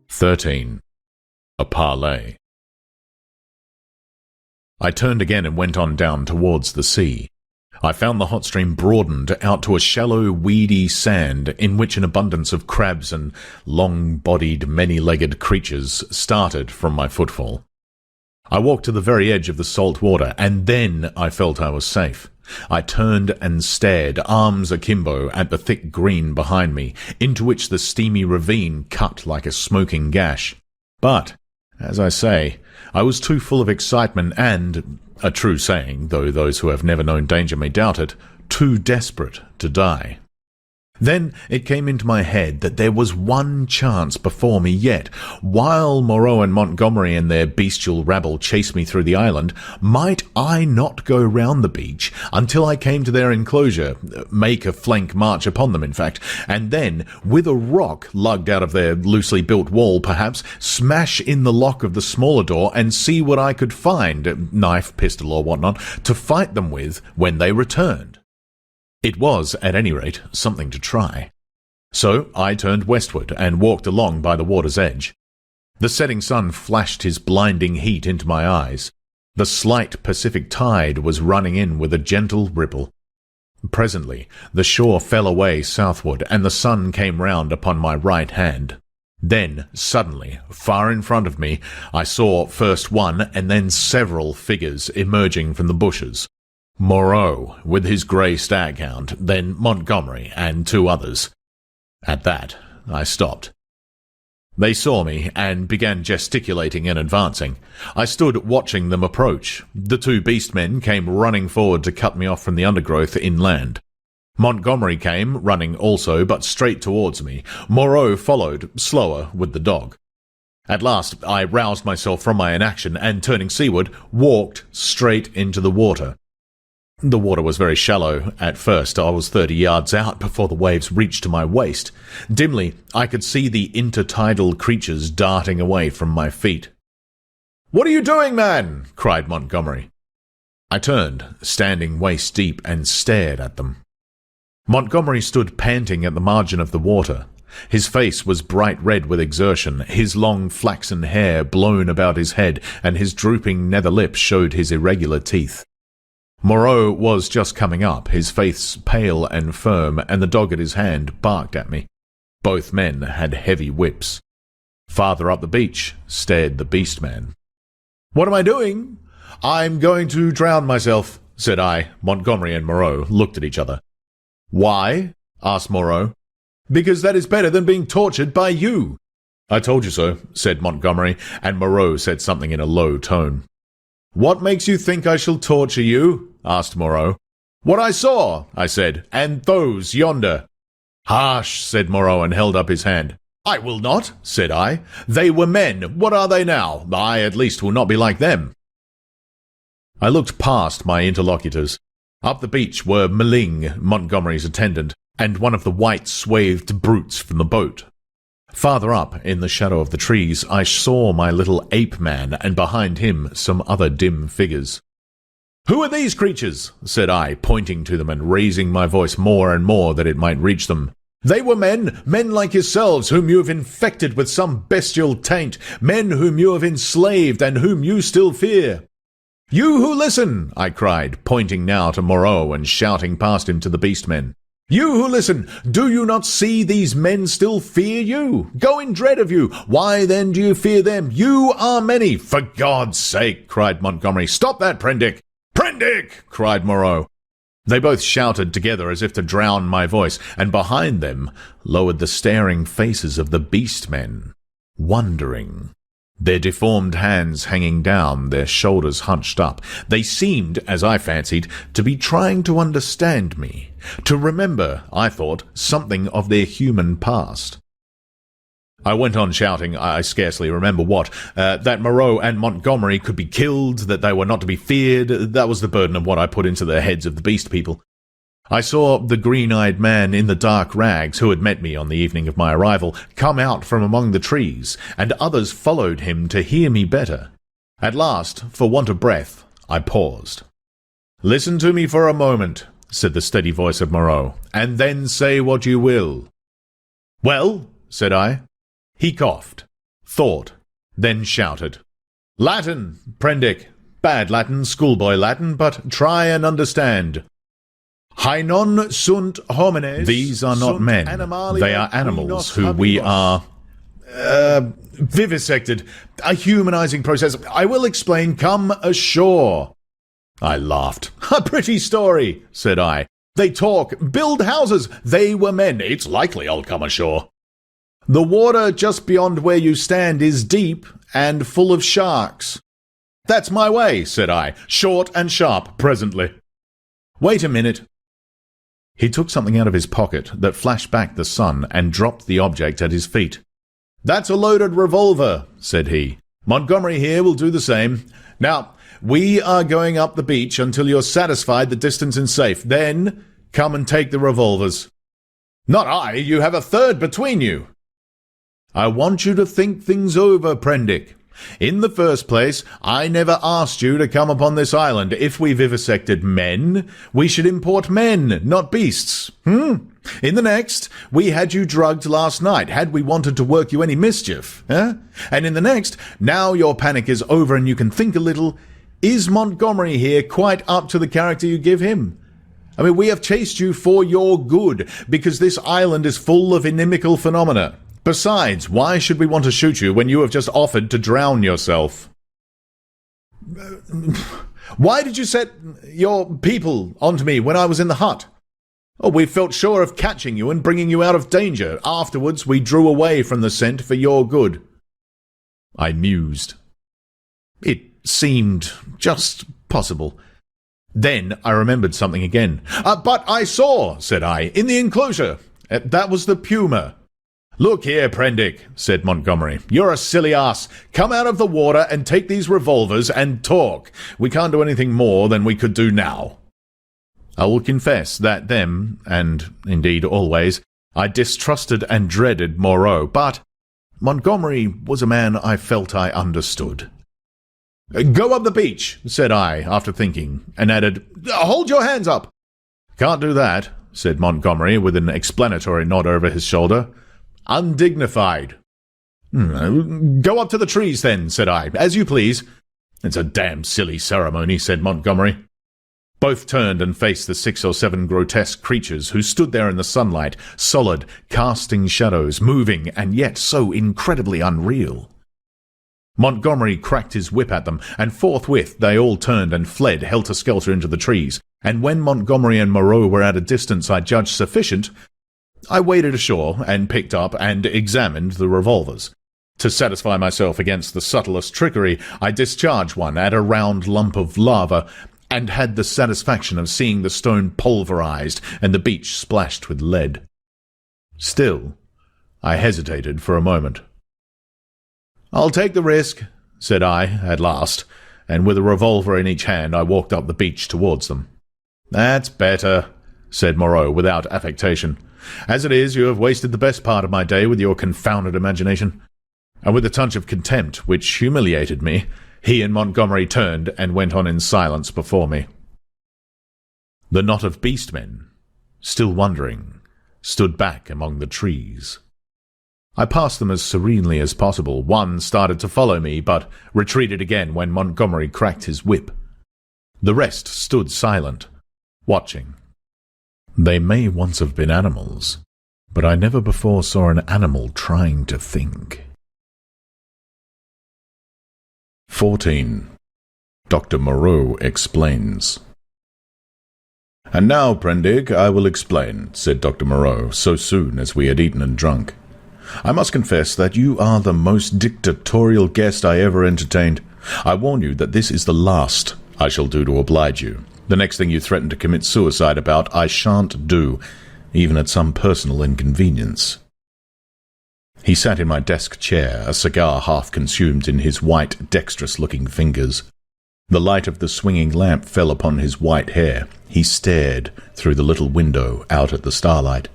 13. A Parley. I turned again and went on down towards the sea. I found the hot stream broadened out to a shallow, weedy sand in which an abundance of crabs and long-bodied, many-legged creatures started from my footfall. I walked to the very edge of the salt water, and then I felt I was safe. I turned and stared, arms akimbo, at the thick green behind me, into which the steamy ravine cut like a smoking gash. But, as I say, I was too full of excitement and, a true saying, though those who have never known danger may doubt it, too desperate to die. Then it came into my head that there was one chance before me yet. While Moreau and Montgomery and their bestial rabble chased me through the island, might I not go round the beach until I came to their enclosure, make a flank march upon them, in fact, and then, with a rock lugged out of their loosely built wall, perhaps, smash in the lock of the smaller door and see what I could find, knife, pistol, or whatnot, to fight them with when they returned. It was, at any rate, something to try. So I turned westward and walked along by the water's edge. The setting sun flashed his blinding heat into my eyes. The slight Pacific tide was running in with a gentle ripple. Presently, the shore fell away southward, and the sun came round upon my right hand. Then, suddenly, far in front of me, I saw first one and then several figures emerging from the bushes. Moreau, with his grey staghound, then Montgomery and two others. At that, I stopped. They saw me and began gesticulating and advancing. I stood watching them approach. The two beastmen came running forward to cut me off from the undergrowth inland. Montgomery came, running also, but straight towards me. Moreau followed, slower, with the dog. At last, I roused myself from my inaction and, turning seaward, walked straight into the water. The water was very shallow. At first, I was 30 yards out before the waves reached to my waist. Dimly, I could see the intertidal creatures darting away from my feet. "What are you doing, man?" cried Montgomery. I turned, standing waist-deep, and stared at them. Montgomery stood panting at the margin of the water. His face was bright red with exertion, his long flaxen hair blown about his head, and his drooping nether lip showed his irregular teeth. Moreau was just coming up, his face pale and firm, and the dog at his hand barked at me. Both men had heavy whips. Farther up the beach stared the beast-man. "What am I doing?" "I'm going to drown myself," said I. Montgomery and Moreau looked at each other. "Why?" asked Moreau. "Because that is better than being tortured by you." "I told you so," said Montgomery, and Moreau said something in a low tone. "What makes you think I shall torture you?" asked Moreau. "What I saw," I said, "and those yonder." "Hush," said Moreau, and held up his hand. "I will not," said I. "They were men. What are they now? I, at least, will not be like them." I looked past my interlocutors. Up the beach were Meling, Montgomery's attendant, and one of the white swathed brutes from the boat. Farther up, in the shadow of the trees, I saw my little ape-man, and behind him some other dim figures. "Who are these creatures?" said I, pointing to them and raising my voice more and more that it might reach them. "They were men like yourselves, whom you have infected with some bestial taint, men whom you have enslaved and whom you still fear." "You who listen," I cried, pointing now to Moreau and shouting past him to the beastmen. "You who listen, do you not see these men still fear you? Go in dread of you. Why then do you fear them? You are many." "For God's sake," cried Montgomery. "Stop that, Prendick!" "Prendick!" cried Moreau. They both shouted together as if to drown my voice, and behind them lowered the staring faces of the beast-men, wondering. Their deformed hands hanging down, their shoulders hunched up. They seemed, as I fancied, to be trying to understand me, to remember, I thought, something of their human past. I went on shouting, I scarcely remember what, that Moreau and Montgomery could be killed, that they were not to be feared. That was the burden of what I put into the heads of the beast people. I saw the green-eyed man in the dark rags who had met me on the evening of my arrival come out from among the trees, and others followed him to hear me better. At last, for want of breath, I paused. "Listen to me for a moment," said the steady voice of Moreau, and then say what you will. Well, said I. He coughed, thought, then shouted. Latin, Prendick. Bad Latin, schoolboy Latin, but try and understand. Hainon sunt homines. These are not men. They are animals who we are vivisected. A humanizing process. I will explain. Come ashore. I laughed. A pretty story, said I. They talk, build houses. They were men. It's likely I'll come ashore. The water just beyond where you stand is deep and full of sharks. That's my way, said I, short and sharp presently. Wait a minute. He took something out of his pocket that flashed back the sun and dropped the object at his feet. That's a loaded revolver, said he. Montgomery here will do the same. Now, we are going up the beach until you're satisfied the distance is safe. Then, come and take the revolvers. Not I, you have a third between you. I want you to think things over, Prendick. In the first place, I never asked you to come upon this island. If we vivisected men, we should import men, not beasts. In the next, we had you drugged last night, had we wanted to work you any mischief. And in the next, now your panic is over and you can think a little. Is Montgomery here quite up to the character you give him? I mean, we have chased you for your good, because this island is full of inimical phenomena. Besides, why should we want to shoot you when you have just offered to drown yourself? Why did you set your people onto me when I was in the hut? Oh, we felt sure of catching you and bringing you out of danger. Afterwards, we drew away from the scent for your good. I mused. It seemed just possible. Then I remembered something again. But I saw, said I, in the enclosure. That was the puma. Look here, Prendick, said Montgomery. You're a silly ass. Come out of the water and take these revolvers and talk. We can't do anything more than we could do now. I will confess that then, and indeed always, I distrusted and dreaded Moreau, but Montgomery was a man I felt I understood. Go up the beach, said I, after thinking, and added, Hold your hands up. Can't do that, said Montgomery with an explanatory nod over his shoulder. Undignified. Go up to the trees, then, said I, as you please. It's a damn silly ceremony, said Montgomery. Both turned and faced the 6 or 7 grotesque creatures who stood there in the sunlight, solid, casting shadows, moving, and yet so incredibly unreal. Montgomery cracked his whip at them, and forthwith they all turned and fled helter-skelter into the trees, and when Montgomery and Moreau were at a distance I judged sufficient, I waded ashore and picked up and examined the revolvers. To satisfy myself against the subtlest trickery, I discharged one at a round lump of lava, and had the satisfaction of seeing the stone pulverized and the beach splashed with lead. Still, I hesitated for a moment. I'll take the risk, said I, at last, and with a revolver in each hand I walked up the beach towards them. That's better, said Moreau without affectation. As it is, you have wasted the best part of my day with your confounded imagination. And with a touch of contempt which humiliated me, he and Montgomery turned and went on in silence before me. The knot of beastmen, still wondering, stood back among the trees. I passed them as serenely as possible. One started to follow me, but retreated again when Montgomery cracked his whip. The rest stood silent, watching. They may once have been animals, but I never before saw an animal trying to think. 14. Dr. Moreau explains. And now, Prendick, I will explain, said Dr. Moreau, so soon as we had eaten and drunk. I must confess that you are the most dictatorial guest I ever entertained. I warn you that this is the last I shall do to oblige you. The next thing you threaten to commit suicide about, I shan't do, even at some personal inconvenience. He sat in my desk chair, a cigar half consumed in his white, dexterous-looking fingers. The light of the swinging lamp fell upon his white hair. He stared through the little window out at the starlight.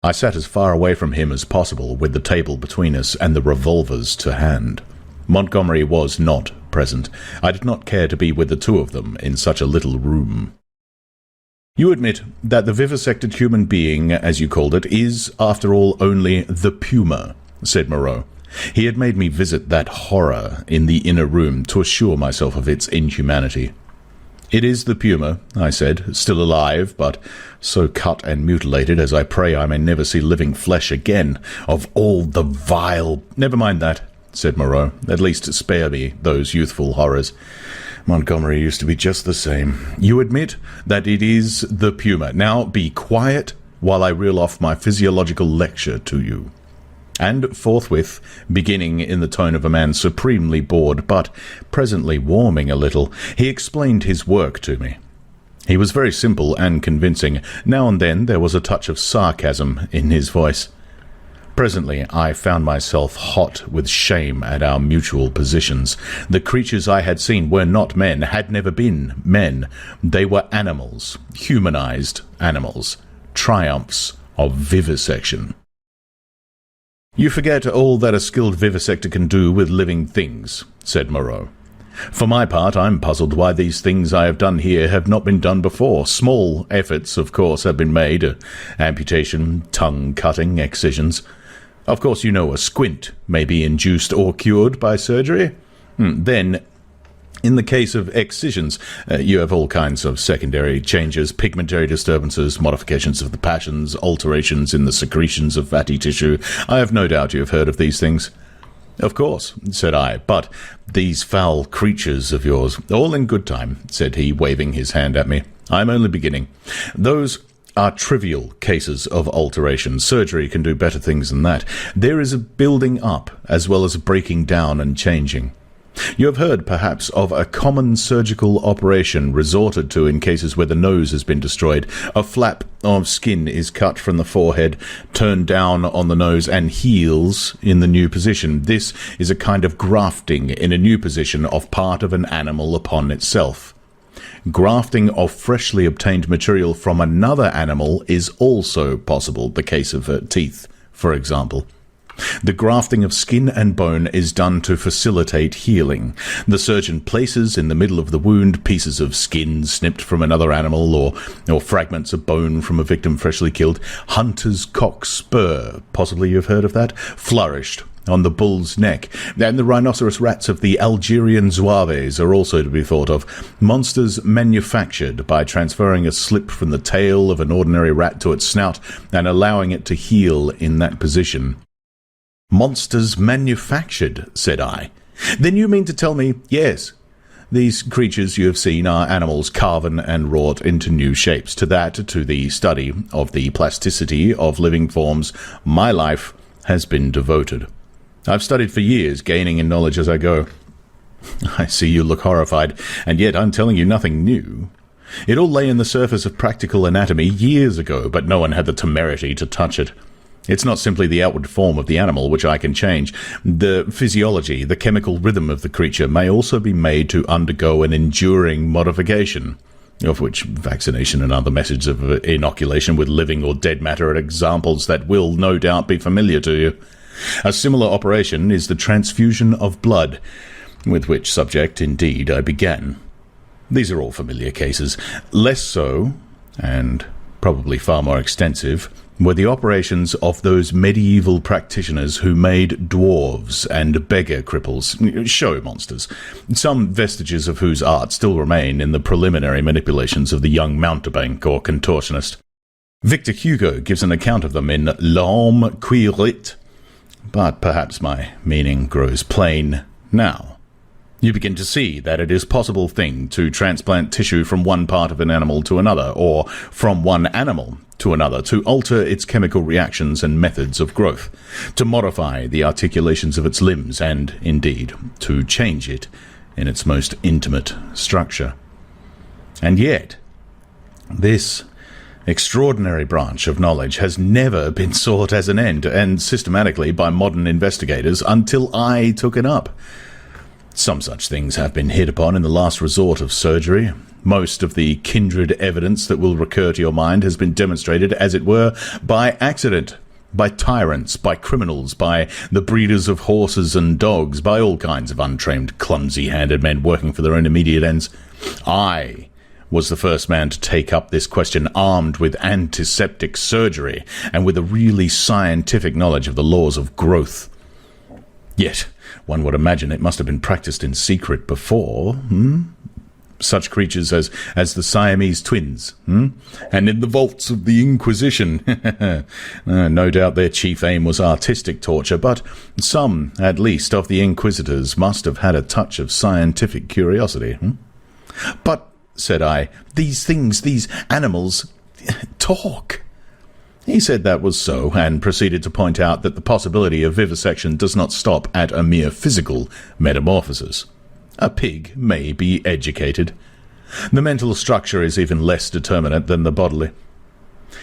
I sat as far away from him as possible, with the table between us and the revolvers to hand. Montgomery was not present. I did not care to be with the two of them in such a little room. You admit that the vivisected human being, as you called it, is, after all, only the puma, said Moreau. He had made me visit that horror in the inner room to assure myself of its inhumanity. It is the puma, I said, still alive, but so cut and mutilated as I pray I may never see living flesh again, of all the vile— Never mind that, said Moreau. At least spare me those youthful horrors. Montgomery used to be just the same. You admit that it is the puma. Now be quiet while I reel off my physiological lecture to you. And forthwith, beginning in the tone of a man supremely bored, but presently warming a little, he explained his work to me. He was very simple and convincing. Now and then there was a touch of sarcasm in his voice. Presently I found myself hot with shame at our mutual positions. The creatures I had seen were not men, had never been men. They were animals, humanized animals, triumphs of vivisection. You forget all that a skilled vivisector can do with living things, said Moreau. For my part, I'm puzzled why these things I have done here have not been done before. Small efforts, of course, have been made. Amputation, tongue-cutting, excisions. Of course, you know a squint may be induced or cured by surgery. Then, in the case of excisions, you have all kinds of secondary changes, pigmentary disturbances, modifications of the passions, alterations in the secretions of fatty tissue. I have no doubt you have heard of these things. Of course, said I, but these foul creatures of yours— All in good time, said he, waving his hand at me. I am only beginning. Those are trivial cases of alteration. Surgery can do better things than that. There is a building up as well as a breaking down and changing. You have heard, perhaps, of a common surgical operation resorted to in cases where the nose has been destroyed. A flap of skin is cut from the forehead, turned down on the nose, and heals in the new position. This is a kind of grafting in a new position of part of an animal upon itself. Grafting of freshly obtained material from another animal is also possible, the case of teeth, for example. The grafting of skin and bone is done to facilitate healing. The surgeon places in the middle of the wound pieces of skin snipped from another animal or fragments of bone from a victim freshly killed. Hunter's cock spur, possibly you've heard of that, flourished on the bull's neck, and the rhinoceros rats of the Algerian zouaves are also to be thought of. Monsters manufactured by transferring a slip from the tail of an ordinary rat to its snout and allowing it to heal in that position. Monsters manufactured, said I. Then you mean to tell me— Yes. These creatures you have seen are animals carven and wrought into new shapes. To the study of the plasticity of living forms, my life has been devoted. I've studied for years, gaining in knowledge as I go. I see you look horrified, and yet I'm telling you nothing new. It all lay in the surface of practical anatomy years ago, but no one had the temerity to touch it. It's not simply the outward form of the animal which I can change. The physiology, the chemical rhythm of the creature may also be made to undergo an enduring modification, of which vaccination and other methods of inoculation with living or dead matter are examples that will no doubt be familiar to you. A similar operation is the transfusion of blood, with which subject, indeed, I began. These are all familiar cases. Less so, and probably far more extensive, were the operations of those medieval practitioners who made dwarves and beggar cripples, show monsters, some vestiges of whose art still remain in the preliminary manipulations of the young mountebank or contortionist. Victor Hugo gives an account of them in L'Homme qui rit, but perhaps my meaning grows plain now. You begin to see that it is a possible thing to transplant tissue from one part of an animal to another, or from one animal to another, to alter its chemical reactions and methods of growth, to modify the articulations of its limbs, and, indeed, to change it in its most intimate structure. And yet, this extraordinary branch of knowledge has never been sought as an end, and systematically by modern investigators, until I took it up. Some such things have been hit upon in the last resort of surgery. Most of the kindred evidence that will recur to your mind has been demonstrated, as it were, by accident, by tyrants, by criminals, by the breeders of horses and dogs, by all kinds of untrained, clumsy-handed men working for their own immediate ends. I was the first man to take up this question, armed with antiseptic surgery and with a really scientific knowledge of the laws of growth. Yet, one would imagine it must have been practiced in secret before, Such creatures as the Siamese twins, and in the vaults of the Inquisition. No doubt their chief aim was artistic torture, but some, at least, of the Inquisitors must have had a touch of scientific curiosity. But, said I, these things, these animals, talk. He said that was so, and proceeded to point out that the possibility of vivisection does not stop at a mere physical metamorphosis. A pig may be educated. The mental structure is even less determinate than the bodily.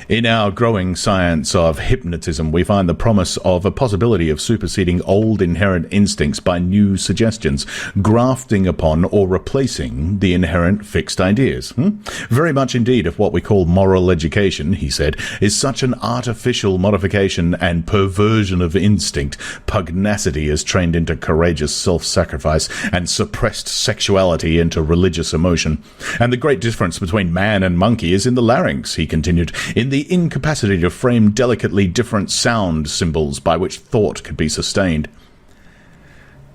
In our growing science of hypnotism, we find the promise of a possibility of superseding old inherent instincts by new suggestions, grafting upon or replacing the inherent fixed ideas. Very much indeed of what we call moral education, he said, is such an artificial modification and perversion of instinct. Pugnacity is trained into courageous self-sacrifice, and suppressed sexuality into religious emotion. And the great difference between man and monkey is in the larynx, he continued, in the incapacity to frame delicately different sound symbols by which thought could be sustained.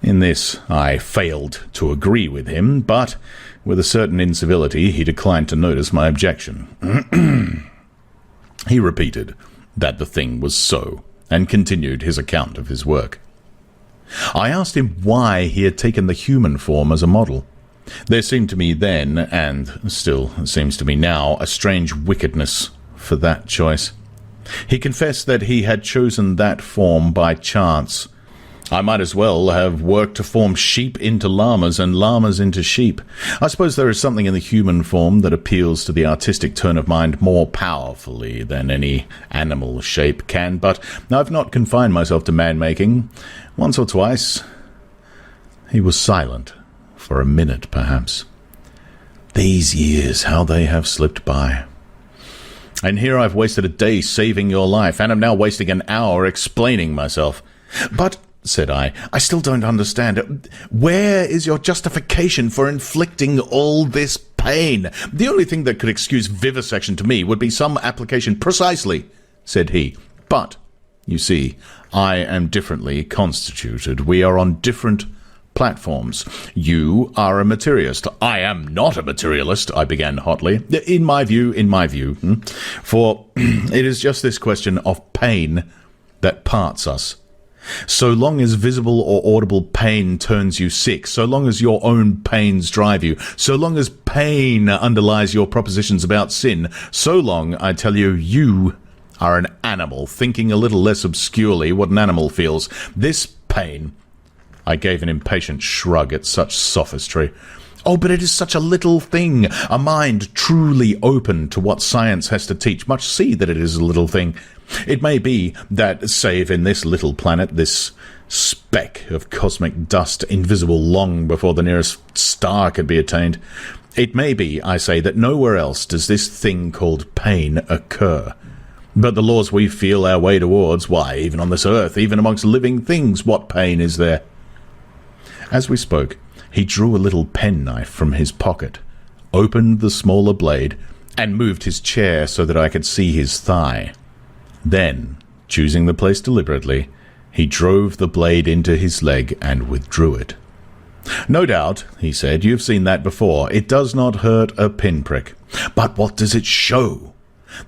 In this I failed to agree with him, but with a certain incivility he declined to notice my objection. He repeated that the thing was so, and continued his account of his work. I asked him why he had taken the human form as a model. There seemed to me then, and still seems to me now, a strange wickedness for that choice. He confessed that he had chosen that form by chance. I might as well have worked to form sheep into llamas and llamas into sheep. I suppose there is something in the human form that appeals to the artistic turn of mind more powerfully than any animal shape can, but I've not confined myself to man-making. Once or twice he was silent, for a minute perhaps. These years, how they have slipped by. And here I've wasted a day saving your life, and am now wasting an hour explaining myself. But, said I still don't understand. Where is your justification for inflicting all this pain? The only thing that could excuse vivisection to me would be some application. Precisely, said he. But, you see, I am differently constituted. We are on different platforms. You are a materialist. I am not a materialist, I began hotly. In my view. For it is just this question of pain that parts us. So long as visible or audible pain turns you sick, so long as your own pains drive you, so long as pain underlies your propositions about sin, so long, I tell you, you are an animal, thinking a little less obscurely what an animal feels. This pain... I gave an impatient shrug at such sophistry. Oh, but it is such a little thing. A mind truly open to what science has to teach must see that it is a little thing. It may be that, save in this little planet, this speck of cosmic dust, invisible long before the nearest star could be attained, it may be, I say, that nowhere else does this thing called pain occur. But the laws we feel our way towards, why, even on this earth, even amongst living things, what pain is there? As we spoke, he drew a little penknife from his pocket, opened the smaller blade, and moved his chair so that I could see his thigh. Then, choosing the place deliberately, he drove the blade into his leg and withdrew it. No doubt, he said, you've seen that before. It does not hurt a pinprick. But what does it show?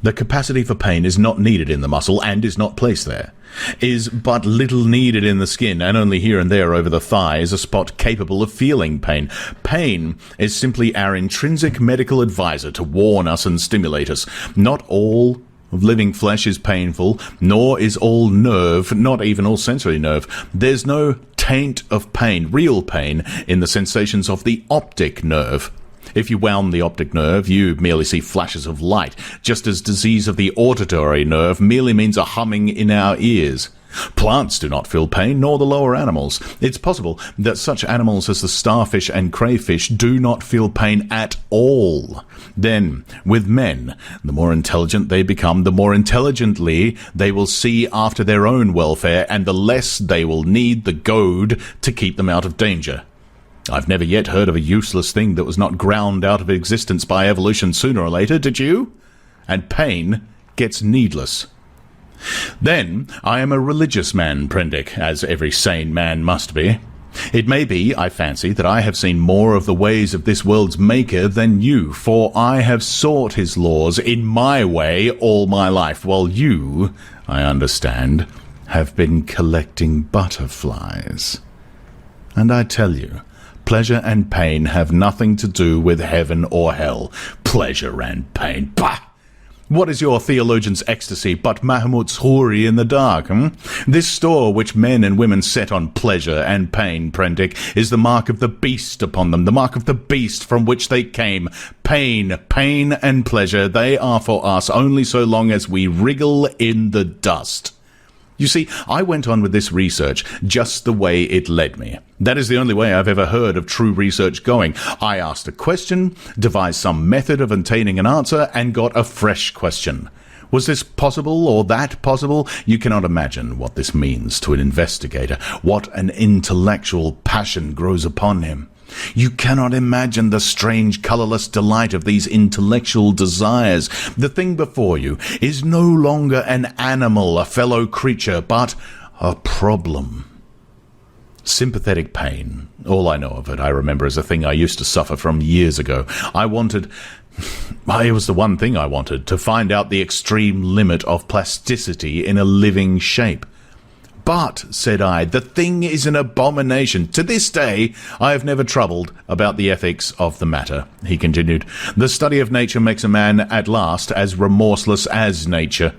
The capacity for pain is not needed in the muscle and is not placed there. Is but little needed in the skin, and only here and there over the thigh is a spot capable of feeling pain. Pain is simply our intrinsic medical advisor to warn us and stimulate us. Not all of living flesh is painful, nor is all nerve, not even all sensory nerve. There's no taint of pain, real pain, in the sensations of the optic nerve. If you wound the optic nerve, you merely see flashes of light, just as disease of the auditory nerve merely means a humming in our ears. Plants do not feel pain, nor the lower animals. It's possible that such animals as the starfish and crayfish do not feel pain at all. Then, with men, the more intelligent they become, the more intelligently they will see after their own welfare, and the less they will need the goad to keep them out of danger. I've never yet heard of a useless thing that was not ground out of existence by evolution sooner or later, did you? And pain gets needless. Then, I am a religious man, Prendick, as every sane man must be. It may be, I fancy, that I have seen more of the ways of this world's maker than you, for I have sought his laws in my way all my life, while you, I understand, have been collecting butterflies. And I tell you, pleasure and pain have nothing to do with heaven or hell. Pleasure and pain, bah! What is your theologian's ecstasy but Mahamut's houri in the dark, This store which men and women set on pleasure and pain, Prendick, is the mark of the beast upon them, the mark of the beast from which they came. Pain and pleasure, they are for us only so long as we wriggle in the dust. You see, I went on with this research just the way it led me. That is the only way I've ever heard of true research going. I asked a question, devised some method of obtaining an answer, and got a fresh question. Was this possible or that possible? You cannot imagine what this means to an investigator, what an intellectual passion grows upon him. You cannot imagine the strange, colourless delight of these intellectual desires. The thing before you is no longer an animal, a fellow creature, but a problem. Sympathetic pain. All I know of it, I remember, as a thing I used to suffer from years ago. It was the one thing I wanted, to find out the extreme limit of plasticity in a living shape. But, said I, the thing is an abomination. To this day, I have never troubled about the ethics of the matter, he continued. The study of nature makes a man at last as remorseless as nature.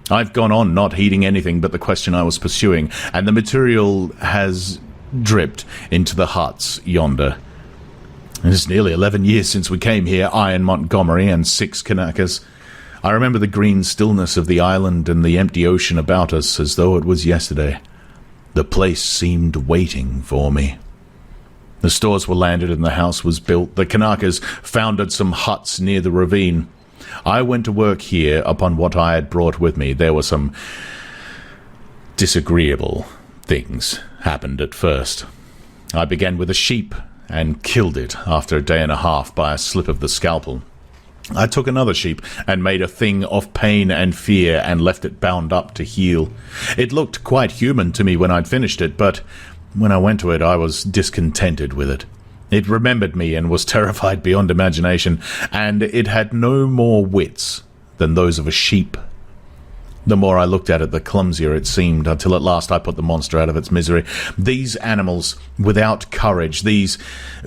I've gone on not heeding anything but the question I was pursuing, and the material has dripped into the huts yonder. It is nearly 11 years since we came here, I and Montgomery and 6 Kanakas. I remember the green stillness of the island and the empty ocean about us as though it was yesterday. The place seemed waiting for me. The stores were landed and the house was built. The Kanakas founded some huts near the ravine. I went to work here upon what I had brought with me. There were some disagreeable things happened at first. I began with a sheep and killed it after a day and a half by a slip of the scalpel. I took another sheep and made a thing of pain and fear and left it bound up to heal. It looked quite human to me when I'd finished it, but when I went to it I was discontented with it. It remembered me and was terrified beyond imagination, and it had no more wits than those of a sheep. The more I looked at it, the clumsier it seemed, until at last I put the monster out of its misery. These animals without courage, these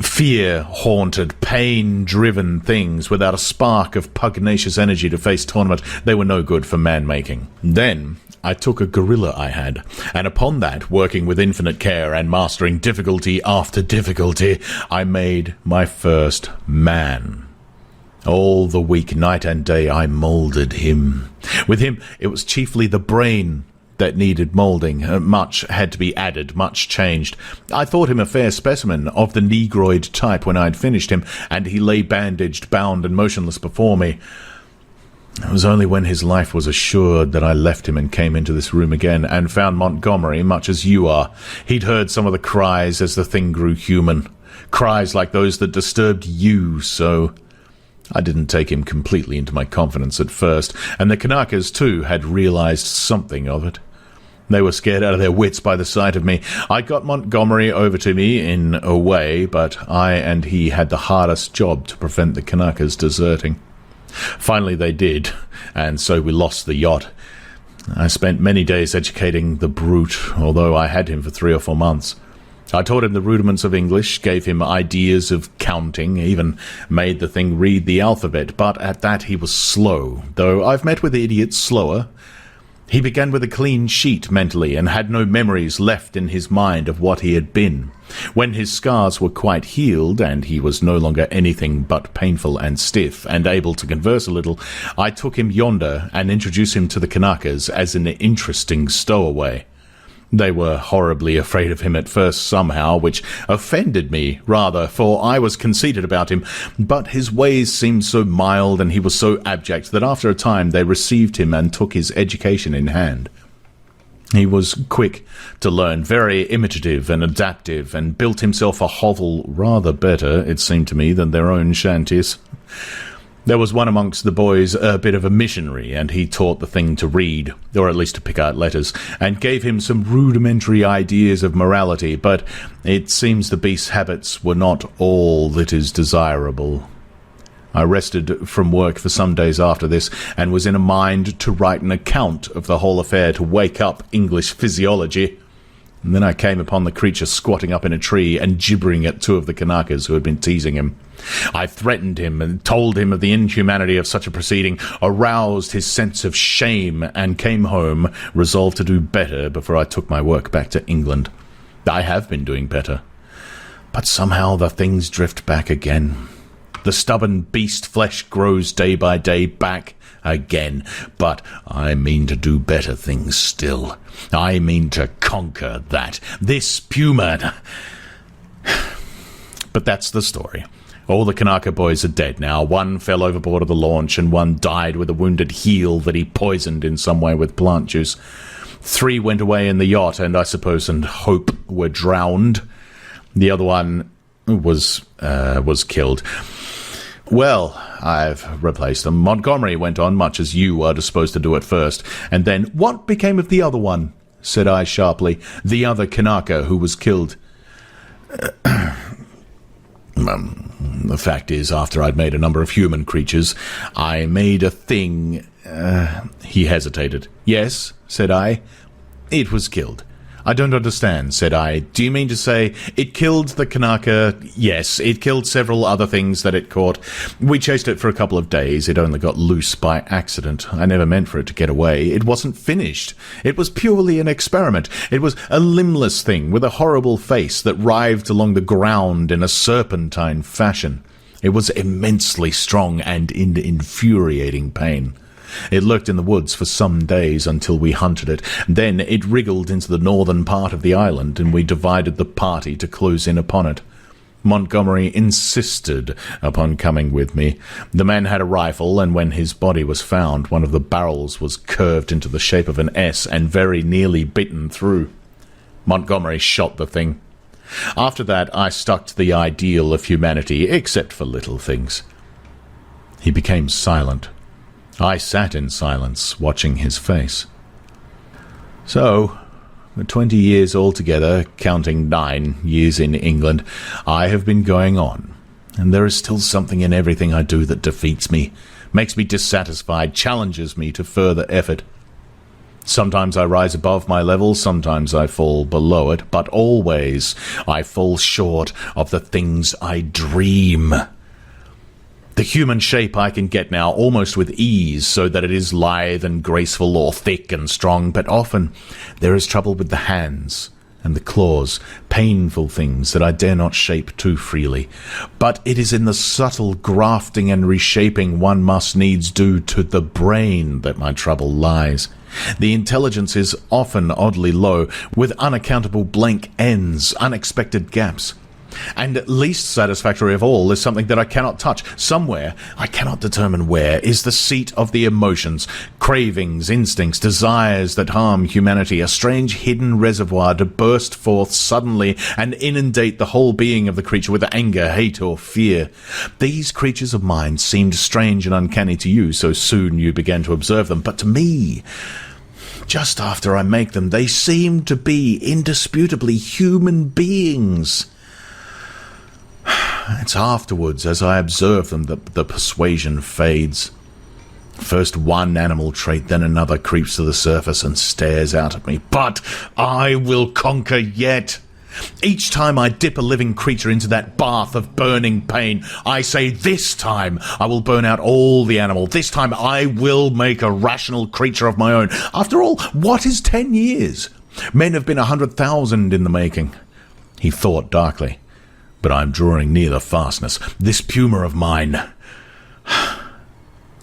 fear-haunted, pain-driven things without a spark of pugnacious energy to face torment, they were no good for man-making. Then I took a gorilla I had, and upon that, working with infinite care and mastering difficulty after difficulty, I made my first man. All the week, night and day, I moulded him. With him, it was chiefly the brain that needed moulding. Much had to be added, much changed. I thought him a fair specimen of the negroid type when I had finished him, and he lay bandaged, bound, and motionless before me. It was only when his life was assured that I left him and came into this room again, and found Montgomery much as you are. He'd heard some of the cries as the thing grew human. Cries like those that disturbed you so. I didn't take him completely into my confidence at first, and the Kanakas, too, had realized something of it. They were scared out of their wits by the sight of me. I got Montgomery over to me in a way, but I and he had the hardest job to prevent the Kanakas deserting. Finally they did, and so we lost the yacht. I spent many days educating the brute, although I had him for 3 or 4 months. I taught him the rudiments of English, gave him ideas of counting, even made the thing read the alphabet, but at that he was slow, though I've met with idiots slower. He began with a clean sheet mentally, and had no memories left in his mind of what he had been. When his scars were quite healed, and he was no longer anything but painful and stiff, and able to converse a little, I took him yonder and introduced him to the Kanakas as an interesting stowaway. They were horribly afraid of him at first somehow, which offended me, rather, for I was conceited about him, but his ways seemed so mild and he was so abject that after a time they received him and took his education in hand. He was quick to learn, very imitative and adaptive, and built himself a hovel rather better, it seemed to me, than their own shanties. There was one amongst the boys a bit of a missionary, and he taught the thing to read, or at least to pick out letters, and gave him some rudimentary ideas of morality, but it seems the beast's habits were not all that is desirable. I rested from work for some days after this, and was in a mind to write an account of the whole affair to wake up English physiology. And then I came upon the creature squatting up in a tree and gibbering at two of the Kanakas who had been teasing him. I threatened him and told him of the inhumanity of such a proceeding, aroused his sense of shame, and came home, resolved to do better before I took my work back to England. I have been doing better, but somehow the things drift back again. The stubborn beast flesh grows day by day back again, but I mean to do better things still. I mean to conquer that. This puma... But that's the story. All the Kanaka boys are dead now. One fell overboard of the launch, and one died with a wounded heel that he poisoned in some way with plant juice. 3 went away in the yacht, and I suppose and hope were drowned. The other one was killed. Well, I've replaced them. Montgomery went on much as you are disposed to do at first. And then, what became of the other one? Said I sharply. The other Kanaka who was killed. The fact is, after I'd made a number of human creatures, I made a thing... He hesitated. Yes, said I. It was killed. I don't understand, said I. Do you mean to say it killed the Kanaka? Yes, it killed several other things that it caught. We chased it for a couple of days. It only got loose by accident. I never meant for it to get away. It wasn't finished. It was purely an experiment. It was a limbless thing with a horrible face that writhed along the ground in a serpentine fashion. It was immensely strong and in infuriating pain. It lurked in the woods for some days until we hunted it. Then it wriggled into the northern part of the island, and we divided the party to close in upon it. Montgomery insisted upon coming with me. The man had a rifle, and when his body was found, one of the barrels was curved into the shape of an S and very nearly bitten through. Montgomery shot the thing. After that, I stuck to the ideal of humanity, except for little things. He became silent. I sat in silence, watching his face. So, for 20 years altogether, counting 9 years in England, I have been going on, and there is still something in everything I do that defeats me, makes me dissatisfied, challenges me to further effort. Sometimes I rise above my level, sometimes I fall below it, but always I fall short of the things I dream. The human shape I can get now almost with ease, so that it is lithe and graceful or thick and strong, but often there is trouble with the hands and the claws, painful things that I dare not shape too freely. But it is in the subtle grafting and reshaping one must needs do to the brain that my trouble lies. The intelligence is often oddly low, with unaccountable blank ends, unexpected gaps. And least satisfactory of all is something that I cannot touch. Somewhere, I cannot determine where, is the seat of the emotions, cravings, instincts, desires that harm humanity, a strange hidden reservoir to burst forth suddenly and inundate the whole being of the creature with anger, hate, or fear. These creatures of mine seemed strange and uncanny to you so soon you began to observe them, but to me, just after I make them, they seem to be indisputably human beings. It's afterwards, as I observe them, that the persuasion fades. First one animal trait, then another creeps to the surface and stares out at me. But I will conquer yet. Each time I dip a living creature into that bath of burning pain, I say, this time I will burn out all the animal. This time I will make a rational creature of my own. After all, what is 10 years? Men have been 100,000 in the making. He thought darkly. But I'm drawing near the fastness. This puma of mine.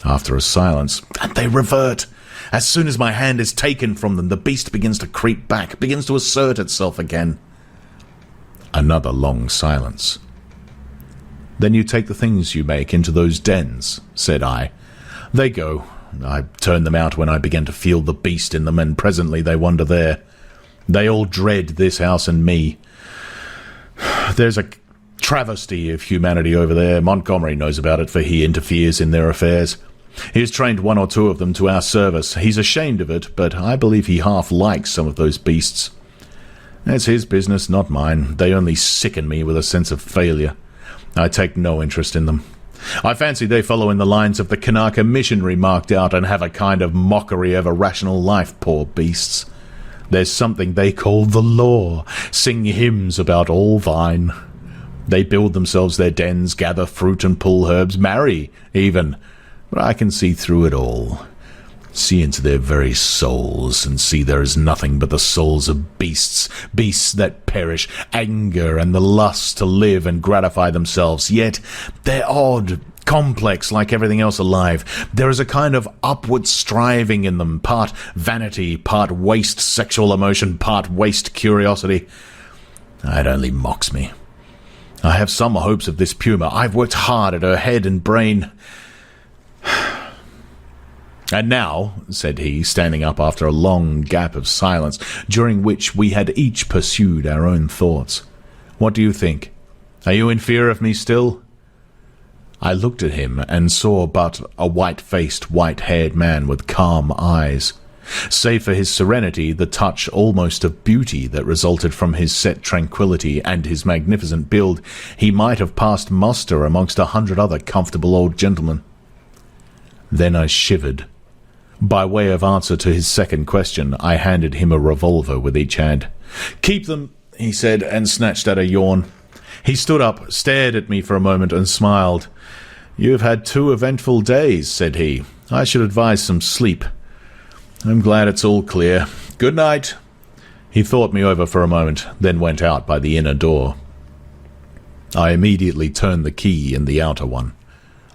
After a silence, and they revert. As soon as my hand is taken from them, the beast begins to creep back, begins to assert itself again. Another long silence. Then you take the things you make into those dens, said I. They go, I turned them out when I began to feel the beast in them, and presently they wander there. They all dread this house and me. There's a travesty of humanity over there. Montgomery knows about it, for he interferes in their affairs. He has trained one or two of them to our service. He's ashamed of it, but I believe he half likes some of those beasts. That's his business, not mine. They only sicken me with a sense of failure. I take no interest in them. I fancy they follow in the lines of the Kanaka missionary marked out and have a kind of mockery over rational life, poor beasts. There's something they call the law, sing hymns about all thine. They build themselves their dens, gather fruit and pull herbs, marry, even. But I can see through it all. See into their very souls, and see there is nothing but the souls of beasts, beasts that perish, anger and the lust to live and gratify themselves. Yet they're odd, complex like everything else alive. There is a kind of upward striving in them, part vanity, part waste sexual emotion, part waste curiosity. It only mocks me. I have some hopes of this puma. I've worked hard at her head and brain. And now, said he, standing up after a long gap of silence, during which we had each pursued our own thoughts, what do you think? Are you in fear of me still? I looked at him and saw but a white-faced, white-haired man with calm eyes. Save for his serenity, the touch almost of beauty that resulted from his set tranquillity and his magnificent build, he might have passed muster amongst 100 other comfortable old gentlemen. Then I shivered. By way of answer to his second question, I handed him a revolver with each hand. "Keep them," he said, and snatched at a yawn. He stood up, stared at me for a moment, and smiled. "You have had 2 eventful days," said he. "I should advise some sleep. I'm glad it's all clear. Good night." He thought me over for a moment, then went out by the inner door. I immediately turned the key in the outer one.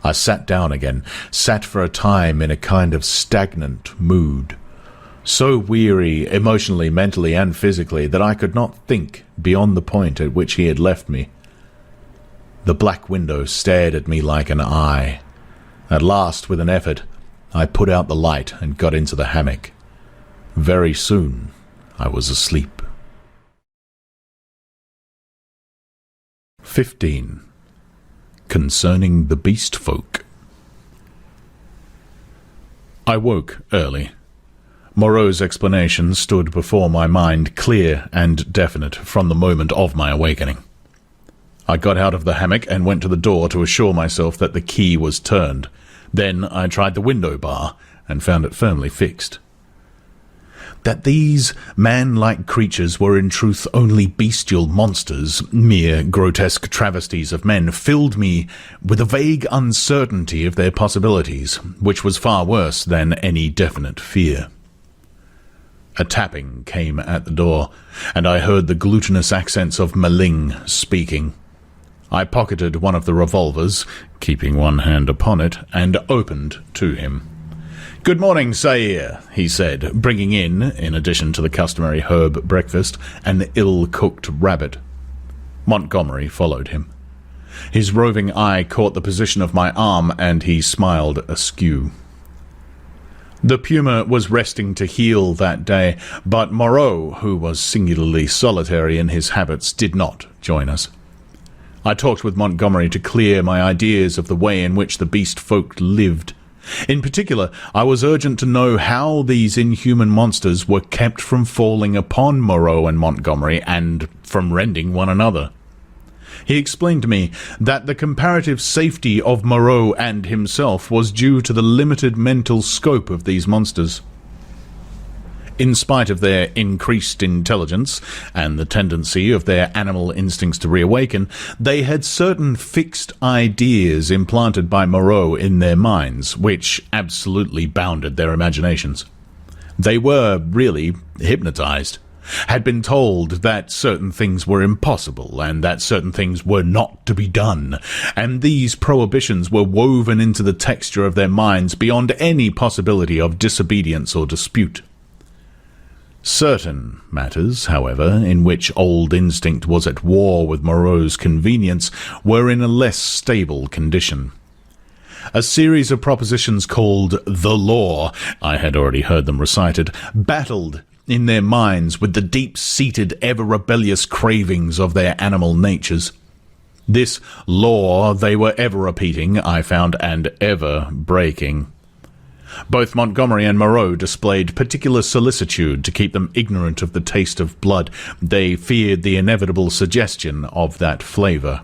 I sat down again, sat for a time in a kind of stagnant mood, so weary, emotionally, mentally, and physically, that I could not think beyond the point at which he had left me. The black window stared at me like an eye. At last, with an effort, I put out the light and got into the hammock. Very soon I was asleep. 15. Concerning the beast folk. I woke early. Moreau's explanation stood before my mind, clear and definite from the moment of my awakening. I got out of the hammock and went to the door to assure myself that the key was turned. Then I tried the window bar and found it firmly fixed. That these man-like creatures were in truth only bestial monsters, mere grotesque travesties of men, filled me with a vague uncertainty of their possibilities, which was far worse than any definite fear. A tapping came at the door, and I heard the glutinous accents of Maling speaking. I pocketed one of the revolvers, keeping one hand upon it, and opened to him. "Good morning, Sair," he said, bringing in addition to the customary herb breakfast, an ill-cooked rabbit. Montgomery followed him. His roving eye caught the position of my arm, and he smiled askew. The puma was resting to heal that day, but Moreau, who was singularly solitary in his habits, did not join us. I talked with Montgomery to clear my ideas of the way in which the beast folk lived. In particular, I was urgent to know how these inhuman monsters were kept from falling upon Moreau and Montgomery and from rending one another. He explained to me that the comparative safety of Moreau and himself was due to the limited mental scope of these monsters. In spite of their increased intelligence and the tendency of their animal instincts to reawaken, they had certain fixed ideas implanted by Moreau in their minds, which absolutely bounded their imaginations. They were, really, hypnotized, had been told that certain things were impossible and that certain things were not to be done, and these prohibitions were woven into the texture of their minds beyond any possibility of disobedience or dispute. Certain matters, however, in which old instinct was at war with Moreau's convenience, were in a less stable condition. A series of propositions called the law, I had already heard them recited, battled in their minds with the deep-seated, ever-rebellious cravings of their animal natures. This law they were ever repeating, I found, and ever breaking. Both Montgomery and Moreau displayed particular solicitude to keep them ignorant of the taste of blood. They feared the inevitable suggestion of that flavour.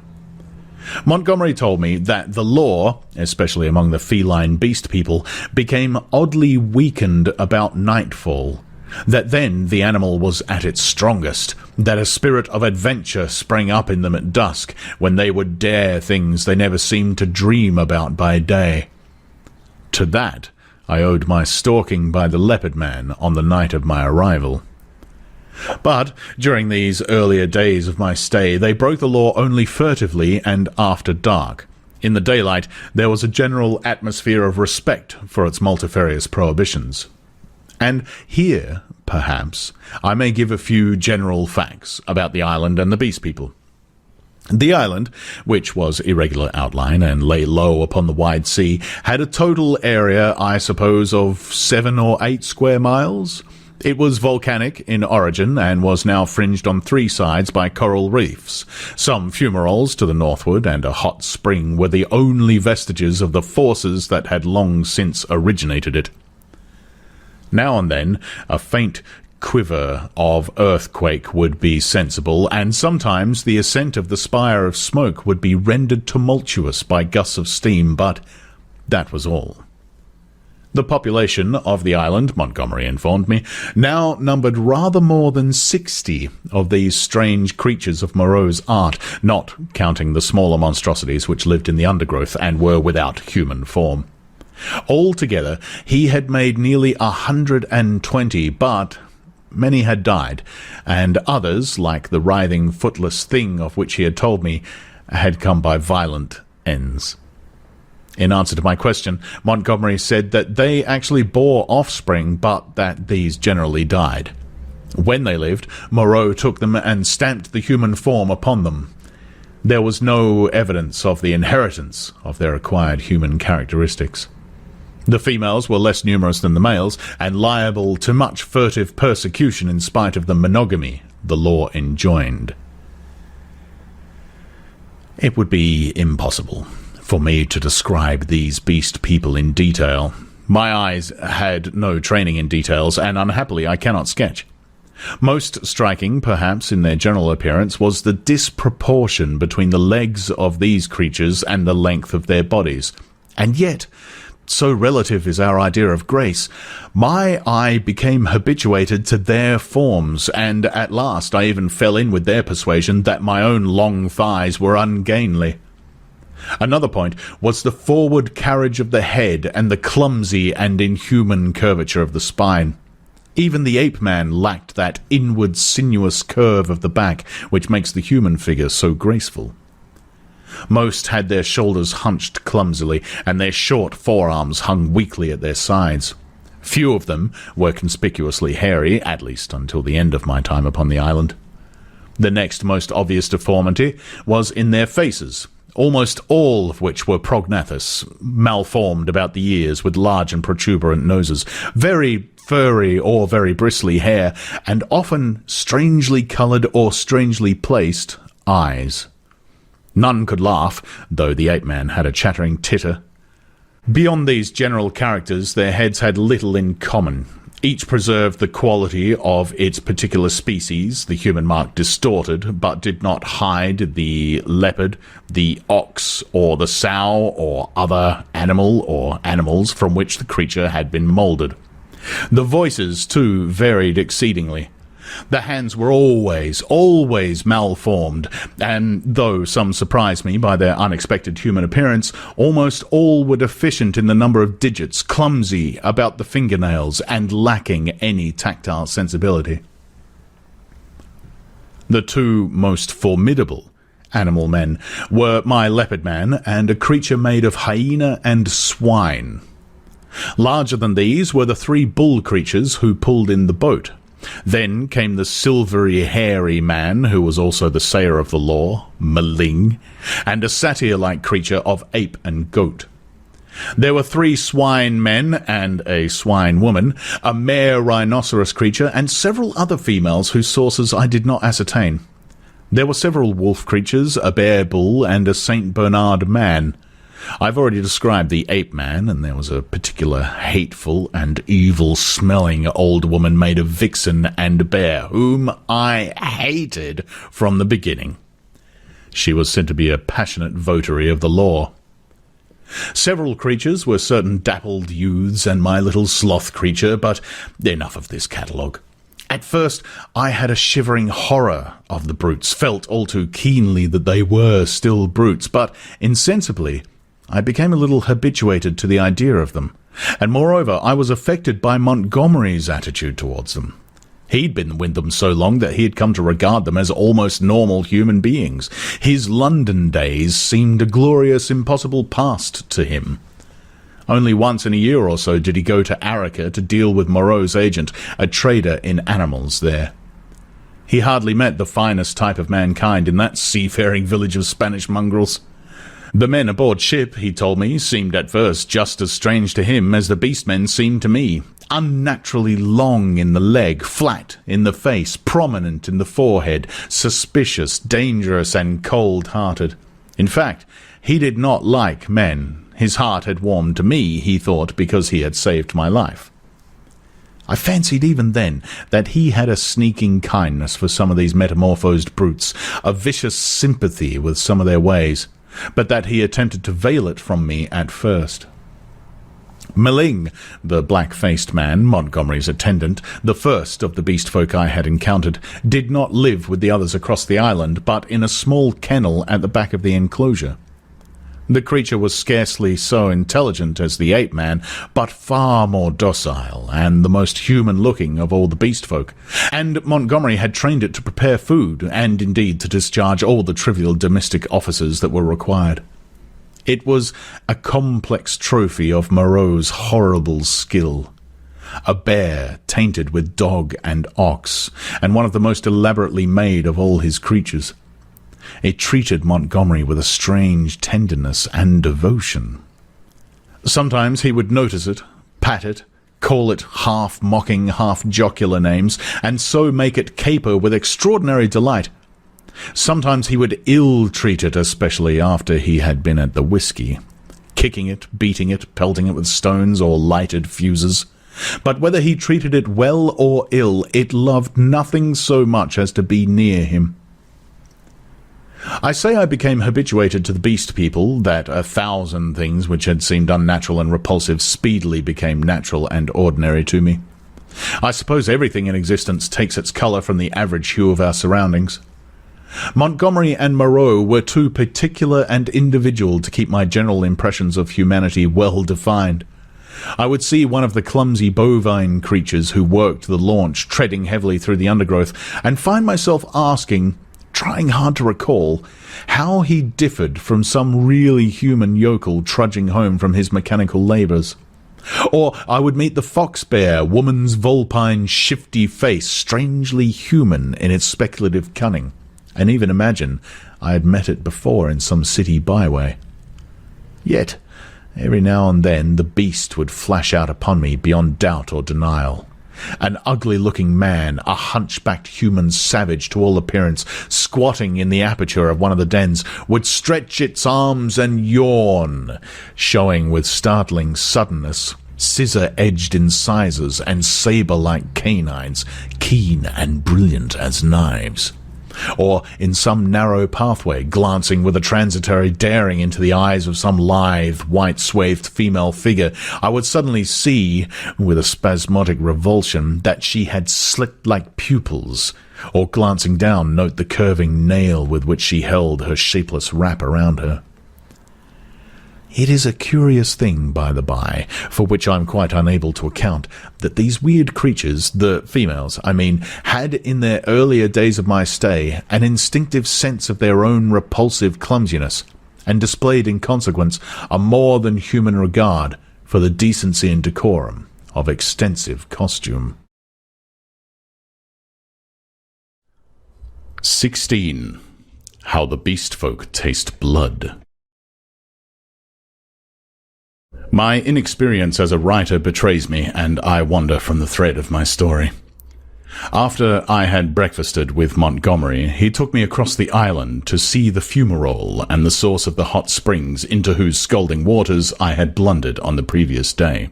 Montgomery told me that the law, especially among the feline beast people, became oddly weakened about nightfall, that then the animal was at its strongest, that a spirit of adventure sprang up in them at dusk, when they would dare things they never seemed to dream about by day. To that I owed my stalking by the leopard man on the night of my arrival. But during these earlier days of my stay, they broke the law only furtively and after dark. In the daylight, there was a general atmosphere of respect for its multifarious prohibitions. And here, perhaps, I may give a few general facts about the island and the beast people. The island, which was irregular outline and lay low upon the wide sea, had a total area, I suppose, of 7 or 8 square miles. It was volcanic in origin and was now fringed on 3 sides by coral reefs. Some fumaroles to the northward and a hot spring were the only vestiges of the forces that had long since originated it. Now and then, a faint quiver of earthquake would be sensible, and sometimes the ascent of the spire of smoke would be rendered tumultuous by gusts of steam, but that was all. The population of the island, Montgomery informed me, now numbered rather more than 60 of these strange creatures of Moreau's art, not counting the smaller monstrosities which lived in the undergrowth and were without human form. Altogether, he had made nearly 120, but many had died, and others, like the writhing, footless thing of which he had told me, had come by violent ends. In answer to my question, Montgomery said that they actually bore offspring, but that these generally died. When they lived, Moreau took them and stamped the human form upon them. There was no evidence of the inheritance of their acquired human characteristics. The females were less numerous than the males, and liable to much furtive persecution in spite of the monogamy the law enjoined. It would be impossible for me to describe these beast people in detail. My eyes had no training in details, and unhappily I cannot sketch. Most striking, perhaps, in their general appearance was the disproportion between the legs of these creatures and the length of their bodies. And yet, so relative is our idea of grace, my eye became habituated to their forms, and at last I even fell in with their persuasion that my own long thighs were ungainly. Another point was the forward carriage of the head and the clumsy and inhuman curvature of the spine. Even the ape-man lacked that inward sinuous curve of the back which makes the human figure so graceful. Most had their shoulders hunched clumsily, and their short forearms hung weakly at their sides. Few of them were conspicuously hairy, at least until the end of my time upon the island. The next most obvious deformity was in their faces, almost all of which were prognathous, malformed about the ears with large and protuberant noses, very furry or very bristly hair, and often strangely coloured or strangely placed eyes. None could laugh, though the ape-man had a chattering titter. Beyond these general characters, their heads had little in common. Each preserved the quality of its particular species, the human mark distorted, but did not hide the leopard, the ox, or the sow, or other animal or animals from which the creature had been moulded. The voices, too, varied exceedingly. The hands were always malformed, and though some surprised me by their unexpected human appearance, almost all were deficient in the number of digits, clumsy about the fingernails, and lacking any tactile sensibility. The two most formidable animal men were my leopard man and a creature made of hyena and swine. Larger than these were the 3 bull creatures who pulled in the boat. Then came the silvery, hairy man, who was also the sayer of the law, Maling, and a satyr-like creature of ape and goat. There were 3 swine men and a swine woman, a mare rhinoceros creature, and several other females whose sources I did not ascertain. There were several wolf creatures, a bear bull, and a St. Bernard man. I've already described the ape man, and there was a particular hateful and evil-smelling old woman made of vixen and bear, whom I hated from the beginning. She was said to be a passionate votary of the law. Several creatures were certain dappled youths and my little sloth creature, but enough of this catalogue. At first I had a shivering horror of the brutes, felt all too keenly that they were still brutes, but insensibly I became a little habituated to the idea of them, and moreover I was affected by Montgomery's attitude towards them. He'd been with them so long that he had come to regard them as almost normal human beings. His London days seemed a glorious, impossible past to him. Only once in a year or so did he go to Arica to deal with Moreau's agent, a trader in animals there. He hardly met the finest type of mankind in that seafaring village of Spanish mongrels. The men aboard ship, he told me, seemed at first just as strange to him as the beast-men seemed to me. Unnaturally long in the leg, flat in the face, prominent in the forehead, suspicious, dangerous, and cold-hearted. In fact, he did not like men. His heart had warmed to me, he thought, because he had saved my life. I fancied even then that he had a sneaking kindness for some of these metamorphosed brutes, a vicious sympathy with some of their ways, but that he attempted to veil it from me at first. Meling, the black-faced man, Montgomery's attendant, the first of the beast folk I had encountered, did not live with the others across the island, but in a small kennel at the back of the enclosure. The creature was scarcely so intelligent as the ape-man, but far more docile, and the most human-looking of all the beast folk, and Montgomery had trained it to prepare food, and indeed to discharge all the trivial domestic offices that were required. It was a complex trophy of Moreau's horrible skill. A bear tainted with dog and ox, and one of the most elaborately made of all his creatures. It treated Montgomery with a strange tenderness and devotion. Sometimes he would notice it, pat it, call it half-mocking, half-jocular names, and so make it caper with extraordinary delight. Sometimes he would ill-treat it, especially after he had been at the whiskey, kicking it, beating it, pelting it with stones or lighted fuses. But whether he treated it well or ill, it loved nothing so much as to be near him. I say I became habituated to the beast people, that 1,000 things which had seemed unnatural and repulsive speedily became natural and ordinary to me. I suppose everything in existence takes its colour from the average hue of our surroundings. Montgomery and Moreau were too particular and individual to keep my general impressions of humanity well defined. I would see one of the clumsy bovine creatures who worked the launch treading heavily through the undergrowth, and find myself asking, trying hard to recall, how he differed from some really human yokel trudging home from his mechanical labours. Or I would meet the fox-bear, woman's vulpine, shifty face, strangely human in its speculative cunning, and even imagine I had met it before in some city byway. Yet, every now and then the beast would flash out upon me beyond doubt or denial. An ugly-looking man, a hunchbacked human savage to all appearance, squatting in the aperture of one of the dens, would stretch its arms and yawn, showing with startling suddenness scissor-edged incisors and sabre-like canines, keen and brilliant as knives. Or in some narrow pathway, glancing with a transitory daring into the eyes of some lithe, white-swathed female figure, I would suddenly see, with a spasmodic revulsion, that she had slit-like pupils, or glancing down note the curving nail with which she held her shapeless wrap around her. It is a curious thing, by the by, for which I am quite unable to account, that these weird creatures, the females, I mean, had in their earlier days of my stay an instinctive sense of their own repulsive clumsiness, and displayed in consequence a more than human regard for the decency and decorum of extensive costume. 16. How the Beast Folk Taste Blood. My inexperience as a writer betrays me, and I wander from the thread of my story. After I had breakfasted with Montgomery, he took me across the island to see the fumarole and the source of the hot springs into whose scalding waters I had blundered on the previous day.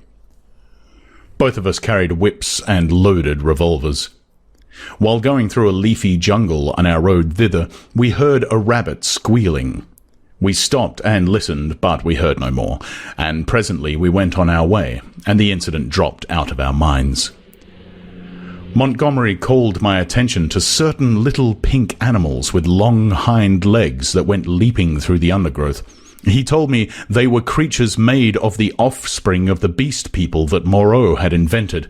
Both of us carried whips and loaded revolvers. While going through a leafy jungle on our road thither, we heard a rabbit squealing. We stopped and listened, but we heard no more, and presently we went on our way, and the incident dropped out of our minds. Montgomery called my attention to certain little pink animals with long hind legs that went leaping through the undergrowth. He told me they were creatures made of the offspring of the beast people that Moreau had invented.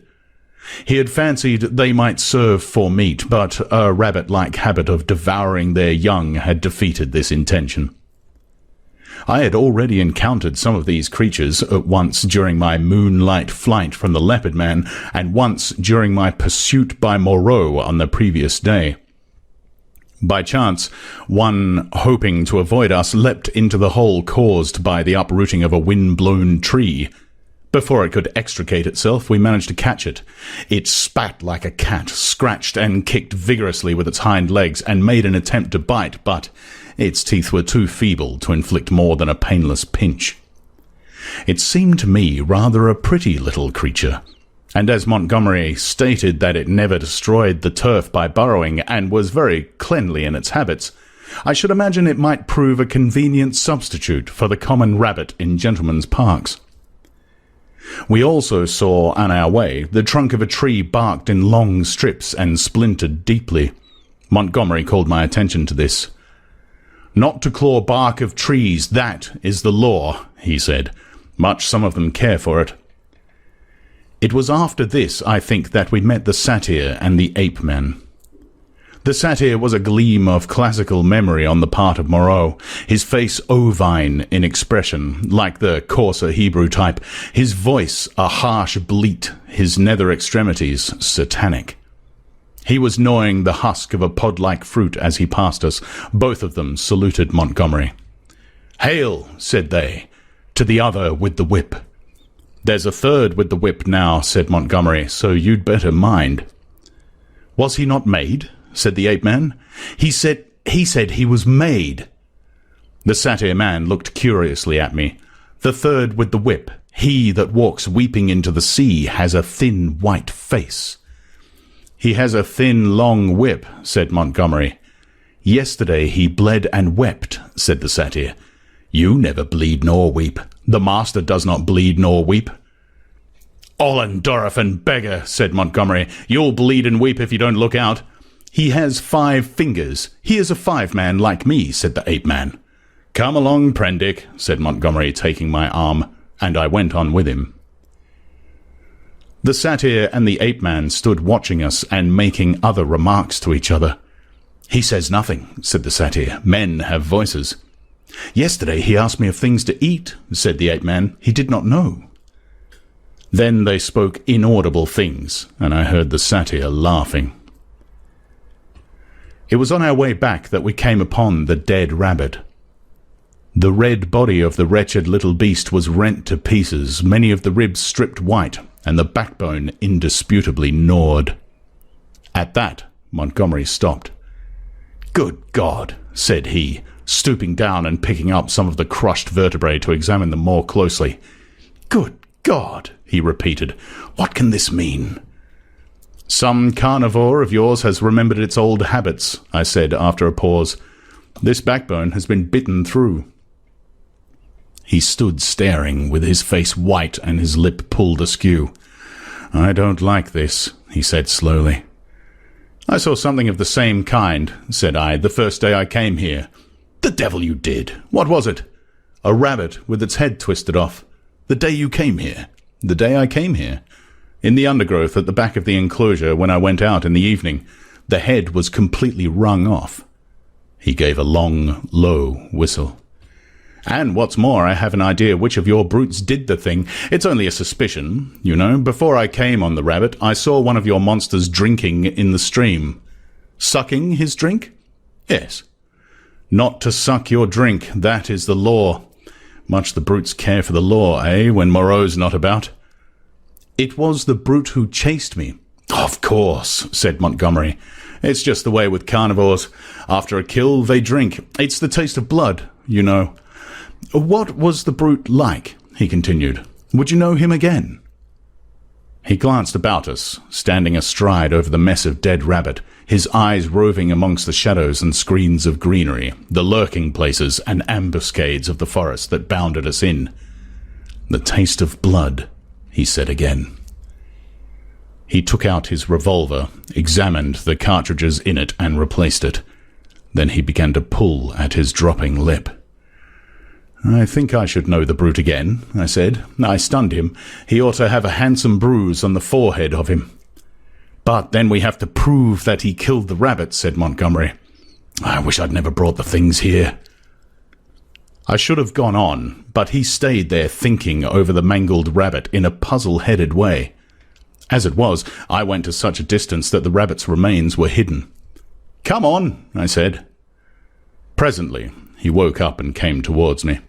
He had fancied they might serve for meat, but a rabbit-like habit of devouring their young had defeated this intention. I had already encountered some of these creatures, once during my moonlight flight from the Leopard Man, and once during my pursuit by Moreau on the previous day. By chance, one, hoping to avoid us, leapt into the hole caused by the uprooting of a wind-blown tree. Before it could extricate itself, we managed to catch it. It spat like a cat, scratched and kicked vigorously with its hind legs, and made an attempt to bite, but its teeth were too feeble to inflict more than a painless pinch. It seemed to me rather a pretty little creature, and as Montgomery stated that it never destroyed the turf by burrowing and was very cleanly in its habits, I should imagine it might prove a convenient substitute for the common rabbit in gentlemen's parks. We also saw on our way the trunk of a tree barked in long strips and splintered deeply. Montgomery called my attention to this. "Not to claw bark of trees, that is the law," he said. "Much some of them care for it." It was after this, I think, that we met the satyr and the ape-man. The satyr was a gleam of classical memory on the part of Moreau, his face ovine in expression, like the coarser Hebrew type, his voice a harsh bleat, his nether extremities satanic. He was gnawing the husk of a pod-like fruit as he passed us. Both of them saluted Montgomery. "Hail," said they, "to the other with the whip." "There's a third with the whip now," said Montgomery, "so you'd better mind." "Was he not made?" said the ape-man. He said he was made." The satyr man looked curiously at me. "The third with the whip, he that walks weeping into the sea, has a thin white face." "He has a thin, long whip," said Montgomery. "Yesterday he bled and wept," said the satyr. "You never bleed nor weep. The master does not bleed nor weep." "Ollendorff beggar," said Montgomery. "You'll bleed and weep if you don't look out." "He has 5 fingers. He is a 5-man like me," said the ape-man. "Come along, Prendick," said Montgomery, taking my arm, and I went on with him. The satyr and the ape-man stood watching us and making other remarks to each other. "He says nothing," said the satyr. "Men have voices." "Yesterday he asked me of things to eat," said the ape-man. "He did not know." Then they spoke inaudible things, and I heard the satyr laughing. It was on our way back that we came upon the dead rabbit. The red body of the wretched little beast was rent to pieces, many of the ribs stripped white, and the backbone indisputably gnawed. At that, Montgomery stopped. "Good God," said he, stooping down and picking up some of the crushed vertebrae to examine them more closely. "Good God," he repeated, "what can this mean?" "Some carnivore of yours has remembered its old habits," I said after a pause. "This backbone has been bitten through." He stood staring, with his face white and his lip pulled askew. "I don't like this," he said slowly. "I saw something of the same kind," said I, "the first day I came here." "The devil you did! What was it?" "A rabbit with its head twisted off. The day you came here." "The day I came here?" "In the undergrowth at the back of the enclosure when I went out in the evening. The head was completely wrung off." He gave a long, low whistle. "And what's more, I have an idea which of your brutes did the thing. It's only a suspicion, you know. Before I came on the rabbit, I saw one of your monsters drinking in the stream." "Sucking his drink?" "Yes." "Not to suck your drink, that is the law. Much the brutes care for the law, eh, when Moreau's not about? It was the brute who chased me. Of course, said Montgomery. It's just the way with carnivores. After a kill, they drink. It's the taste of blood, you know. What was the brute like? He continued. Would you know him again? He glanced about us, standing astride over the mess of dead rabbit, his eyes roving amongst the shadows and screens of greenery, the lurking places and ambuscades of the forest that bounded us in. The taste of blood, he said again. He took out his revolver, examined the cartridges in it, and replaced it. Then he began to pull at his dropping lip. I think I should know the brute again, I said. I stunned him. He ought to have a handsome bruise on the forehead of him. But then we have to prove that he killed the rabbit, said Montgomery. I wish I'd never brought the things here. I should have gone on, but he stayed there thinking over the mangled rabbit in a puzzle-headed way. As it was, I went to such a distance that the rabbit's remains were hidden. Come on, I said. Presently, he woke up and came towards me.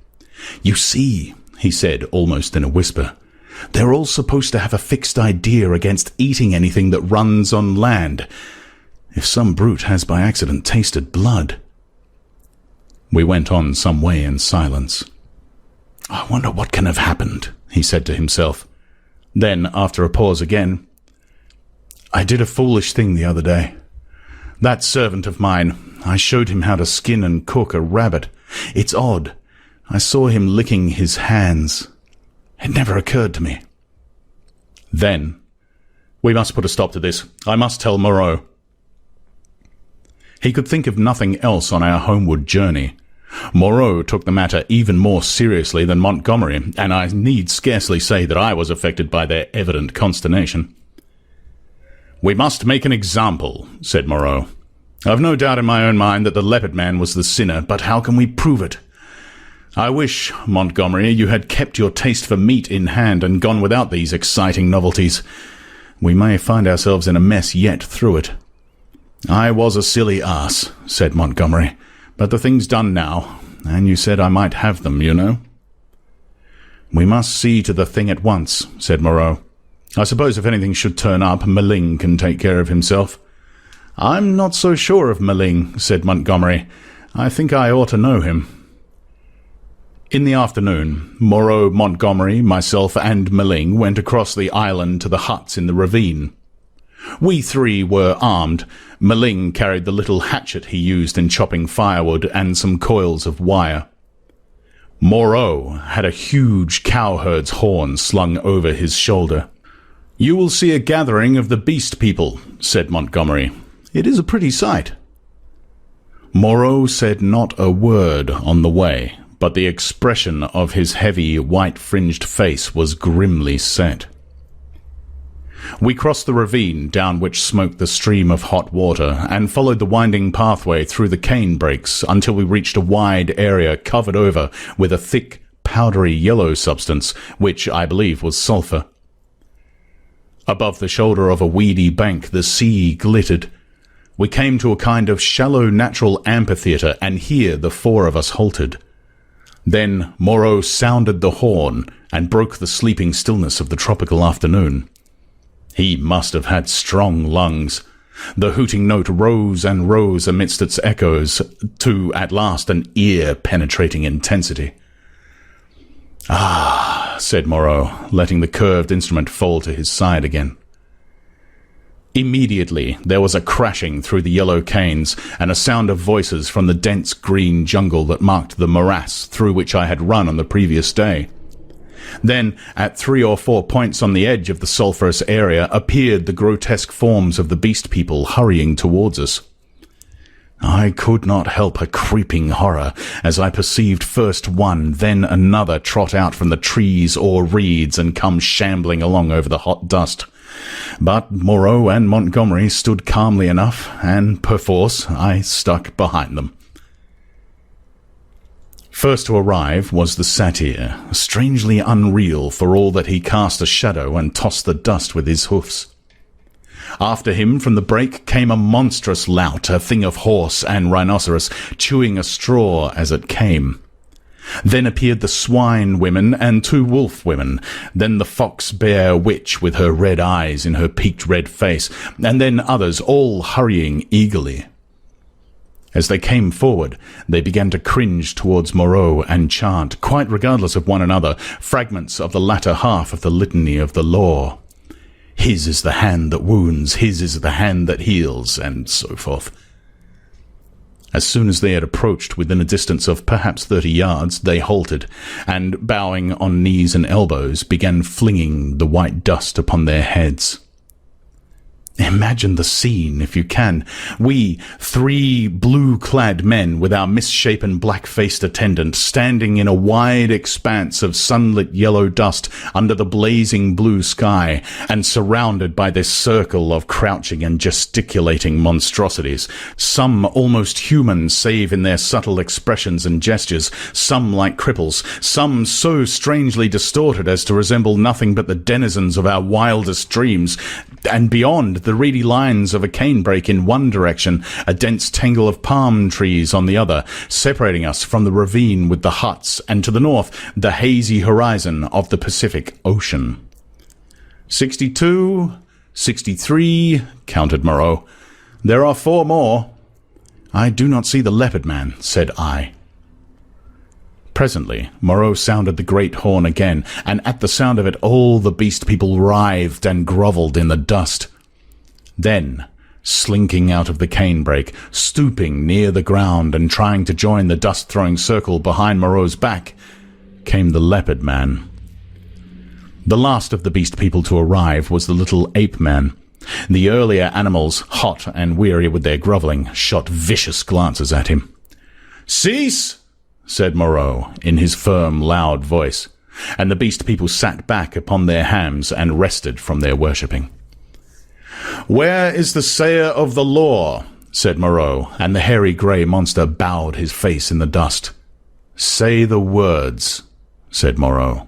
You see, he said, almost in a whisper, they're all supposed to have a fixed idea against eating anything that runs on land. If some brute has by accident tasted blood. We went on some way in silence. I wonder what can have happened, he said to himself. Then, after a pause again, I did a foolish thing the other day. That servant of mine, I showed him how to skin and cook a rabbit. It's odd. I saw him licking his hands. It never occurred to me. Then, we must put a stop to this. I must tell Moreau. He could think of nothing else on our homeward journey. Moreau took the matter even more seriously than Montgomery, and I need scarcely say that I was affected by their evident consternation. We must make an example, said Moreau. I've no doubt in my own mind that the leopard man was the sinner, but how can we prove it? I wish, Montgomery, you had kept your taste for meat in hand and gone without these exciting novelties. We may find ourselves in a mess yet through it. I was a silly ass, said Montgomery, but the thing's done now, and you said I might have them, you know. We must see to the thing at once, said Moreau. I suppose if anything should turn up, Meling can take care of himself. I'm not so sure of Meling, said Montgomery. I think I ought to know him. In the afternoon, Moreau, Montgomery, myself, and Meling went across the island to the huts in the ravine. We three were armed. Meling carried the little hatchet he used in chopping firewood and some coils of wire. Moreau had a huge cowherd's horn slung over his shoulder. You will see a gathering of the beast people, said Montgomery. It is a pretty sight. Moreau said not a word on the way, but the expression of his heavy, white-fringed face was grimly set. We crossed the ravine down which smoked the stream of hot water and followed the winding pathway through the cane brakes until we reached a wide area covered over with a thick, powdery yellow substance, which I believe was sulphur. Above the shoulder of a weedy bank the sea glittered. We came to a kind of shallow natural amphitheatre, and here the four of us halted. Then Moreau sounded the horn and broke the sleeping stillness of the tropical afternoon. He must have had strong lungs. The hooting note rose and rose amidst its echoes, to, at last, an ear-penetrating intensity. Ah, said Moreau, letting the curved instrument fall to his side again. Immediately there was a crashing through the yellow canes and a sound of voices from the dense green jungle that marked the morass through which I had run on the previous day. Then, at 3 or 4 points on the edge of the sulphurous area, appeared the grotesque forms of the beast people hurrying towards us. I could not help a creeping horror as I perceived first one, then another trot out from the trees or reeds and come shambling along over the hot dust. But Moreau and Montgomery stood calmly enough, and, perforce, I stuck behind them. First to arrive was the satyr, strangely unreal for all that he cast a shadow and tossed the dust with his hoofs. After him from the brake came a monstrous lout, a thing of horse and rhinoceros, chewing a straw as it came. Then appeared the swine women and 2 wolf women, then the fox-bear witch with her red eyes in her peaked red face, and then others, all hurrying eagerly. As they came forward, they began to cringe towards Moreau and chant, quite regardless of one another, fragments of the latter half of the litany of the law. His is the hand that wounds, his is the hand that heals, and so forth. As soon as they had approached within a distance of perhaps 30 yards, they halted, and, bowing on knees and elbows, began flinging the white dust upon their heads. Imagine the scene, if you can. We, 3 blue-clad men with our misshapen black-faced attendant, standing in a wide expanse of sunlit yellow dust under the blazing blue sky, and surrounded by this circle of crouching and gesticulating monstrosities, some almost human save in their subtle expressions and gestures, some like cripples, some so strangely distorted as to resemble nothing but the denizens of our wildest dreams, and beyond, the reedy lines of a canebrake in one direction, a dense tangle of palm trees on the other, separating us from the ravine with the huts, and to the north, the hazy horizon of the Pacific Ocean. 62, 63, counted Moreau. There are 4 more. I do not see the leopard man, said I. Presently, Moreau sounded the great horn again, and at the sound of it all the beast people writhed and grovelled in the dust. Then, slinking out of the canebrake, stooping near the ground and trying to join the dust-throwing circle behind Moreau's back, came the leopard man. The last of the beast people to arrive was the little ape man. The earlier animals, hot and weary with their grovelling, shot vicious glances at him. "Cease!" said Moreau, in his firm, loud voice, and the beast people sat back upon their hams and rested from their worshipping. "Where is the sayer of the law?" said Moreau, and the hairy grey monster bowed his face in the dust. "Say the words," said Moreau.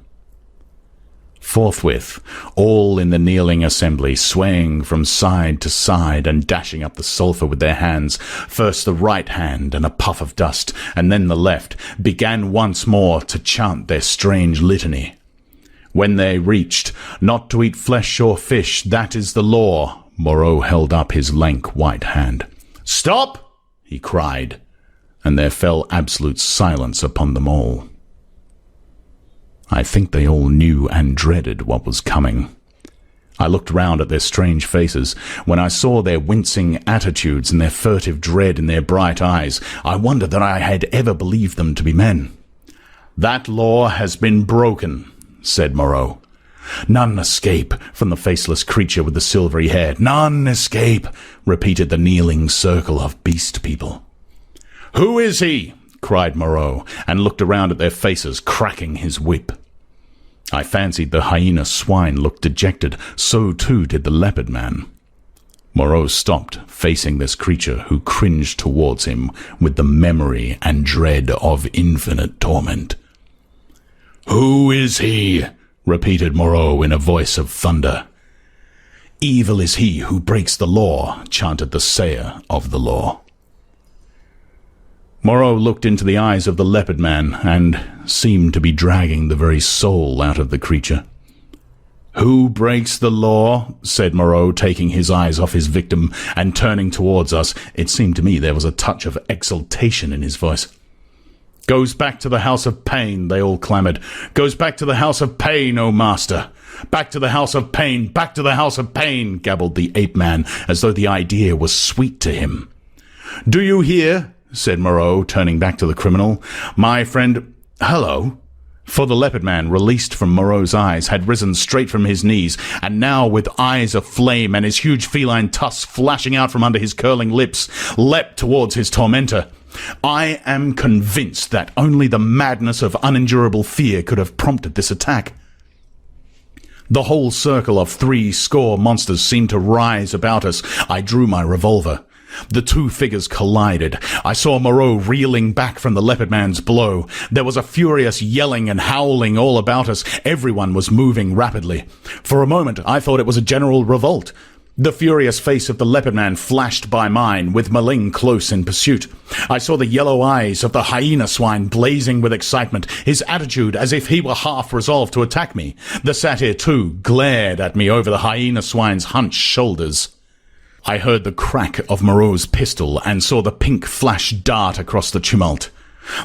Forthwith, all in the kneeling assembly, swaying from side to side and dashing up the sulphur with their hands, first the right hand and a puff of dust, and then the left, began once more to chant their strange litany. When they reached, "Not to eat flesh or fish, that is the law," Moreau held up his lank white hand. "Stop!" he cried, and there fell absolute silence upon them all. I think they all knew and dreaded what was coming. I looked round at their strange faces. When I saw their wincing attitudes and their furtive dread in their bright eyes, I wondered that I had ever believed them to be men. "That law has been broken," said Moreau. "None escape," from the faceless creature with the silvery hair. "None escape," repeated the kneeling circle of beast people. "Who is he?" cried Moreau, and looked around at their faces, cracking his whip. I fancied the hyena swine looked dejected, so too did the leopard man. Moreau stopped, facing this creature, who cringed towards him with the memory and dread of infinite torment. "Who is he?" repeated Moreau in a voice of thunder. "Evil is he who breaks the law," chanted the sayer of the law. Moreau looked into the eyes of the leopard man and seemed to be dragging the very soul out of the creature. "Who breaks the law?" said Moreau, taking his eyes off his victim and turning towards us. It seemed to me there was a touch of exultation in his voice. "Goes back to the house of pain," they all clamoured. "Goes back to the house of pain, O master! Back to the house of pain! Back to the house of pain!" gabbled the ape-man, as though the idea was sweet to him. "Do you hear?" said Moreau, turning back to the criminal. "My friend—" "Hello!" For the leopard man, released from Moreau's eyes, had risen straight from his knees, and now, with eyes of flame and his huge feline tusks flashing out from under his curling lips, leapt towards his tormentor. I am convinced that only the madness of unendurable fear could have prompted this attack. The whole circle of 80 monsters seemed to rise about us. I drew my revolver. The 2 figures collided. I saw Moreau reeling back from the leopard man's blow. There was a furious yelling and howling all about us. Everyone was moving rapidly. For a moment I thought it was a general revolt. The furious face of the leopard man flashed by mine, with Maling close in pursuit. I saw the yellow eyes of the hyena swine blazing with excitement, his attitude as if he were half resolved to attack me. The satyr, too, glared at me over the hyena swine's hunched shoulders. I heard the crack of Moreau's pistol and saw the pink flash dart across the tumult.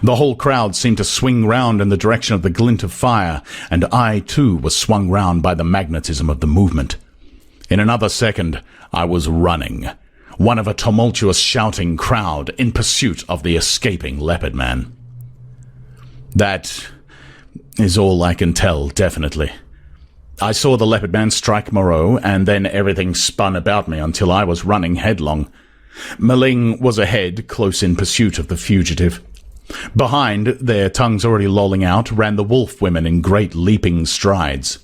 The whole crowd seemed to swing round in the direction of the glint of fire, and I, too, was swung round by the magnetism of the movement. In another second, I was running, one of a tumultuous shouting crowd in pursuit of the escaping leopard man. That is all I can tell, definitely. I saw the leopard man strike Moreau, and then everything spun about me until I was running headlong. Maling was ahead, close in pursuit of the fugitive. Behind, their tongues already lolling out, ran the wolf women in great leaping strides.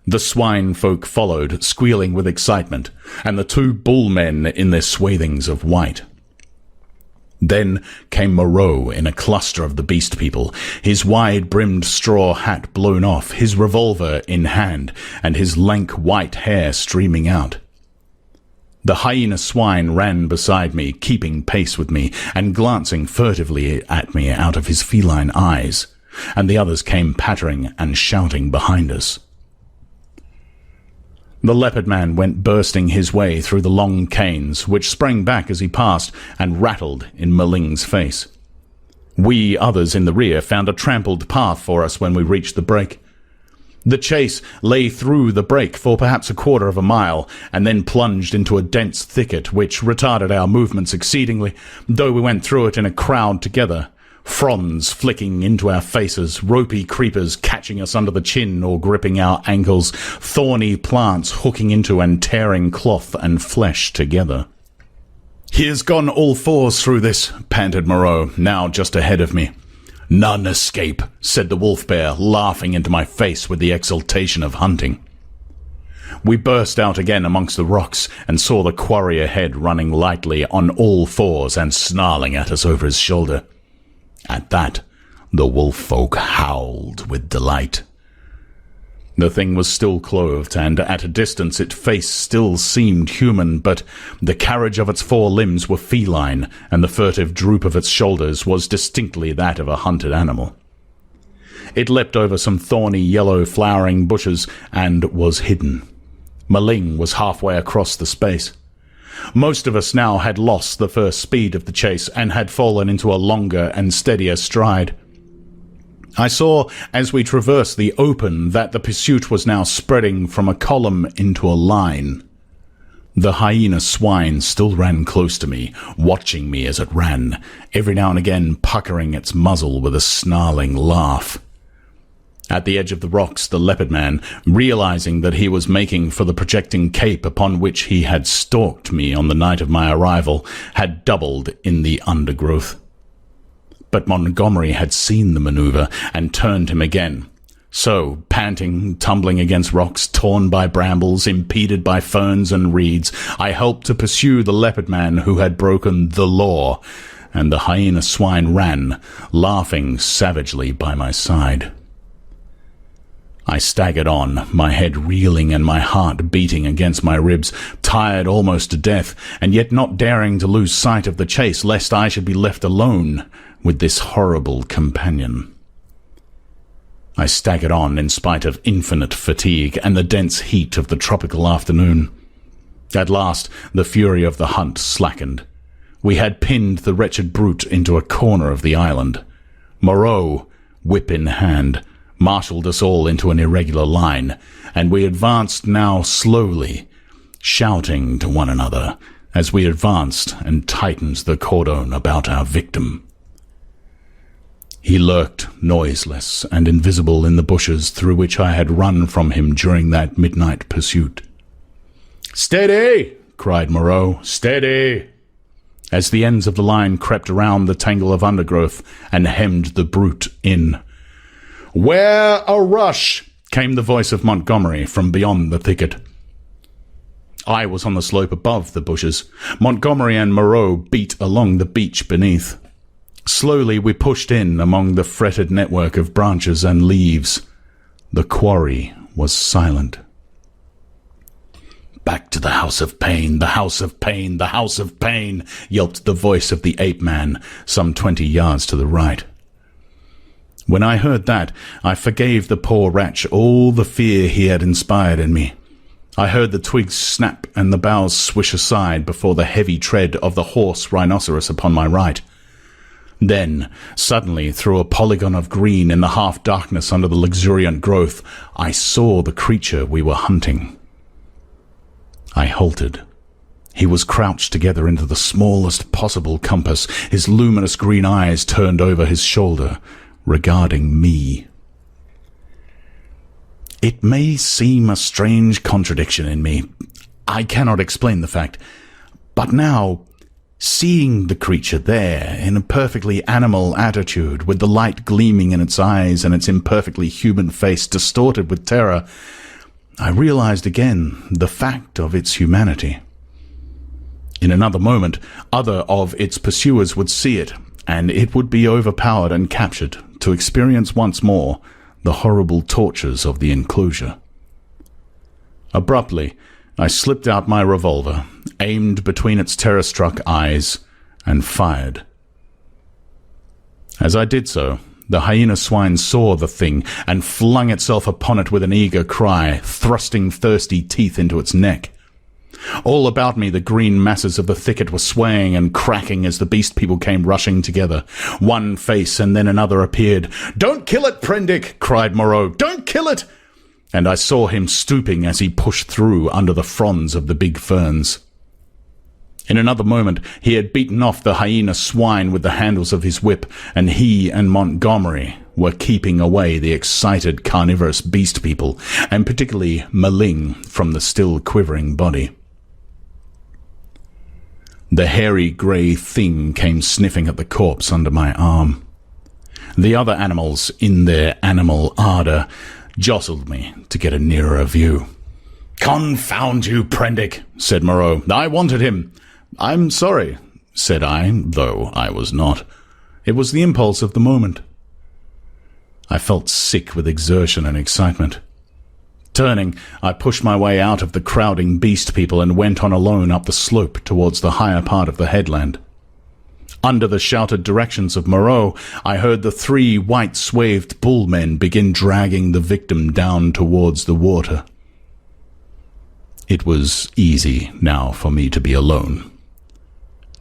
The swine folk followed, squealing with excitement, and the two bull men in their swathings of white. Then came Moreau in a cluster of the beast people, his wide-brimmed straw hat blown off, his revolver in hand, and his lank white hair streaming out. The hyena swine ran beside me, keeping pace with me, and glancing furtively at me out of his feline eyes, and the others came pattering and shouting behind us. The leopard man went bursting his way through the long canes, which sprang back as he passed and rattled in Maling's face. We others in the rear found a trampled path for us when we reached the break. The chase lay through the break for perhaps a quarter of a mile, and then plunged into a dense thicket which retarded our movements exceedingly, though we went through it in a crowd together. Fronds flicking into our faces, ropey creepers catching us under the chin or gripping our ankles, thorny plants hooking into and tearing cloth and flesh together. "He has gone all fours through this," panted Moreau, now just ahead of me. "None escape," said the wolf bear, laughing into my face with the exultation of hunting. We burst out again amongst the rocks and saw the quarry ahead running lightly on all fours and snarling at us over his shoulder. At that, the wolf folk howled with delight. The thing was still clothed, and at a distance its face still seemed human, but the carriage of its four limbs were feline, and the furtive droop of its shoulders was distinctly that of a hunted animal. It leapt over some thorny yellow flowering bushes and was hidden. Maling was halfway across the space. Most of us now had lost the first speed of the chase and had fallen into a longer and steadier stride. I saw, as we traversed the open, that the pursuit was now spreading from a column into a line. The hyena swine still ran close to me, watching me as it ran, every now and again puckering its muzzle with a snarling laugh. At the edge of the rocks, the leopard man, realizing that he was making for the projecting cape upon which he had stalked me on the night of my arrival, had doubled in the undergrowth. But Montgomery had seen the maneuver and turned him again. So, panting, tumbling against rocks, torn by brambles, impeded by ferns and reeds, I helped to pursue the leopard man who had broken the law, and the hyena swine ran, laughing savagely by my side. I staggered on, my head reeling and my heart beating against my ribs, tired almost to death, and yet not daring to lose sight of the chase lest I should be left alone with this horrible companion. I staggered on in spite of infinite fatigue and the dense heat of the tropical afternoon. At last, the fury of the hunt slackened. We had pinned the wretched brute into a corner of the island. Moreau, whip in hand, marshalled us all into an irregular line, and we advanced now slowly, shouting to one another as we advanced and tightened the cordon about our victim. He lurked, noiseless and invisible in the bushes through which I had run from him during that midnight pursuit. "Steady!" cried Moreau. "Steady!" as the ends of the line crept around the tangle of undergrowth and hemmed the brute in. "Where a rush!" came the voice of Montgomery from beyond the thicket. I was on the slope above the bushes. Montgomery and Moreau beat along the beach beneath. Slowly we pushed in among the fretted network of branches and leaves. The quarry was silent. Back to the House of Pain, the House of Pain, the House of Pain, yelped the voice of the ape-man, some 20 yards to the right. When I heard that, I forgave the poor wretch all the fear he had inspired in me. I heard the twigs snap and the boughs swish aside before the heavy tread of the horse rhinoceros upon my right. Then, suddenly, through a polygon of green in the half-darkness under the luxuriant growth, I saw the creature we were hunting. I halted. He was crouched together into the smallest possible compass, his luminous green eyes turned over his shoulder, regarding me. It may seem a strange contradiction in me. I cannot explain the fact. But now, seeing the creature there, in a perfectly animal attitude, with the light gleaming in its eyes and its imperfectly human face distorted with terror, I realized again the fact of its humanity. In another moment, other of its pursuers would see it, and it would be overpowered and captured to experience once more the horrible tortures of the enclosure. Abruptly, I slipped out my revolver, aimed between its terror-struck eyes, and fired. As I did so, the hyena swine saw the thing and flung itself upon it with an eager cry, thrusting thirsty teeth into its neck. All about me the green masses of the thicket were swaying and cracking as the beast people came rushing together. One face and then another appeared. "Don't kill it, Prendick!" cried Moreau. "Don't kill it!" And I saw him stooping as he pushed through under the fronds of the big ferns. In another moment he had beaten off the hyena swine with the handles of his whip, and he and Montgomery were keeping away the excited carnivorous beast people, and particularly Maling from the still quivering body. The hairy grey thing came sniffing at the corpse under my arm. The other animals, in their animal ardour, jostled me to get a nearer view. "Confound you, Prendick," said Moreau. "I wanted him." "I'm sorry," said I, though I was not. It was the impulse of the moment. I felt sick with exertion and excitement. Turning, I pushed my way out of the crowding beast people and went on alone up the slope towards the higher part of the headland. Under the shouted directions of Moreau, I heard the 3 white-swathed bullmen begin dragging the victim down towards the water. It was easy now for me to be alone.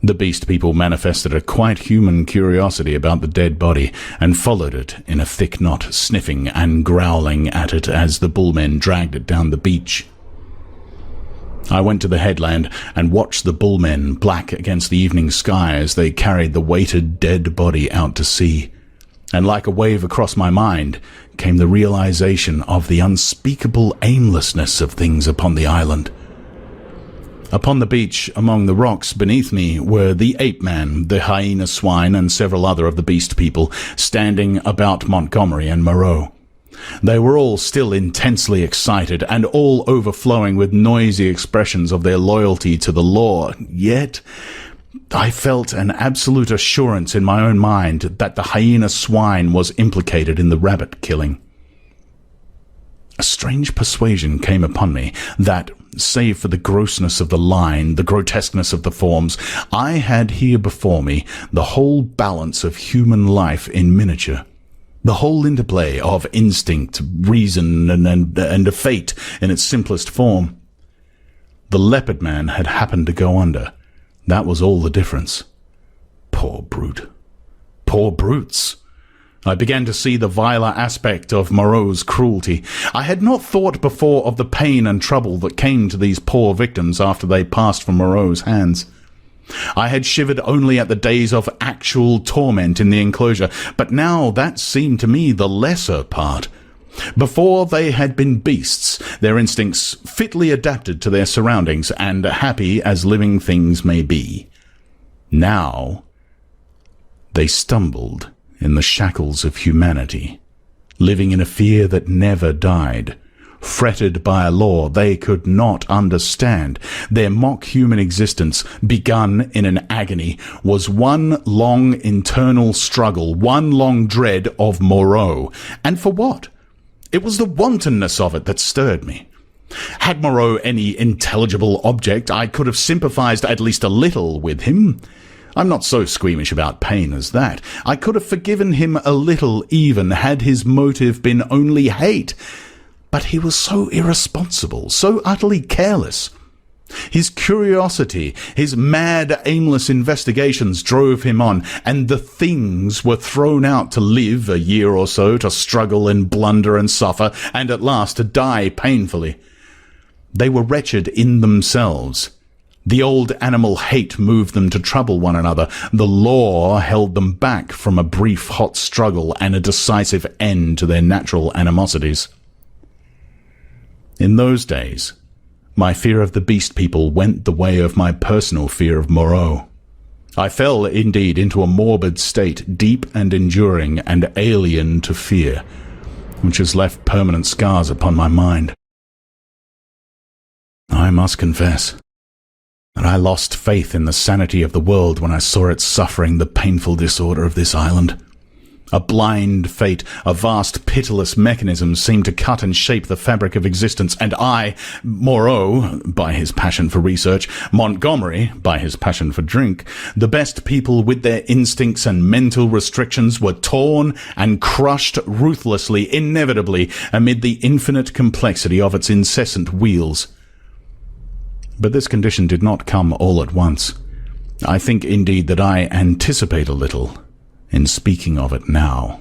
The beast people manifested a quite human curiosity about the dead body and followed it in a thick knot, sniffing and growling at it as the bullmen dragged it down the beach. I went to the headland and watched the bullmen, black against the evening sky, as they carried the weighted dead body out to sea. And like a wave across my mind came the realization of the unspeakable aimlessness of things upon the island. Upon the beach, among the rocks beneath me, were the ape-man, the hyena swine, and several other of the beast people, standing about Montgomery and Moreau. They were all still intensely excited, and all overflowing with noisy expressions of their loyalty to the law, yet I felt an absolute assurance in my own mind that the hyena swine was implicated in the rabbit killing. A strange persuasion came upon me that, save for the grossness of the line, the grotesqueness of the forms, I had here before me the whole balance of human life in miniature, the whole interplay of instinct, reason, and fate in its simplest form. The leopard man had happened to go under. That was all the difference. Poor brute. Poor brutes. I began to see the viler aspect of Moreau's cruelty. I had not thought before of the pain and trouble that came to these poor victims after they passed from Moreau's hands. I had shivered only at the days of actual torment in the enclosure, but now that seemed to me the lesser part. Before they had been beasts, their instincts fitly adapted to their surroundings and happy as living things may be. Now they stumbled in the shackles of humanity, living in a fear that never died, fretted by a law they could not understand. Their mock-human existence, begun in an agony, was one long internal struggle, one long dread of Moreau. And for what? It was the wantonness of it that stirred me. Had Moreau any intelligible object, I could have sympathized at least a little with him. I'm not so squeamish about pain as that. I could have forgiven him a little even had his motive been only hate. But he was so irresponsible, so utterly careless. His curiosity, his mad, aimless investigations drove him on, and the things were thrown out to live a year or so, to struggle and blunder and suffer, and at last to die painfully. They were wretched in themselves. The old animal hate moved them to trouble one another. The law held them back from a brief hot struggle and a decisive end to their natural animosities. In those days, my fear of the beast people went the way of my personal fear of Moreau. I fell, indeed, into a morbid state, deep and enduring and alien to fear, which has left permanent scars upon my mind. I must confess that I lost faith in the sanity of the world when I saw it suffering the painful disorder of this island. A blind fate, a vast pitiless mechanism seemed to cut and shape the fabric of existence, and I, Moreau, by his passion for research, Montgomery, by his passion for drink, the best people with their instincts and mental restrictions were torn and crushed ruthlessly, inevitably, amid the infinite complexity of its incessant wheels. But this condition did not come all at once. I think, indeed, that I anticipate a little in speaking of it now.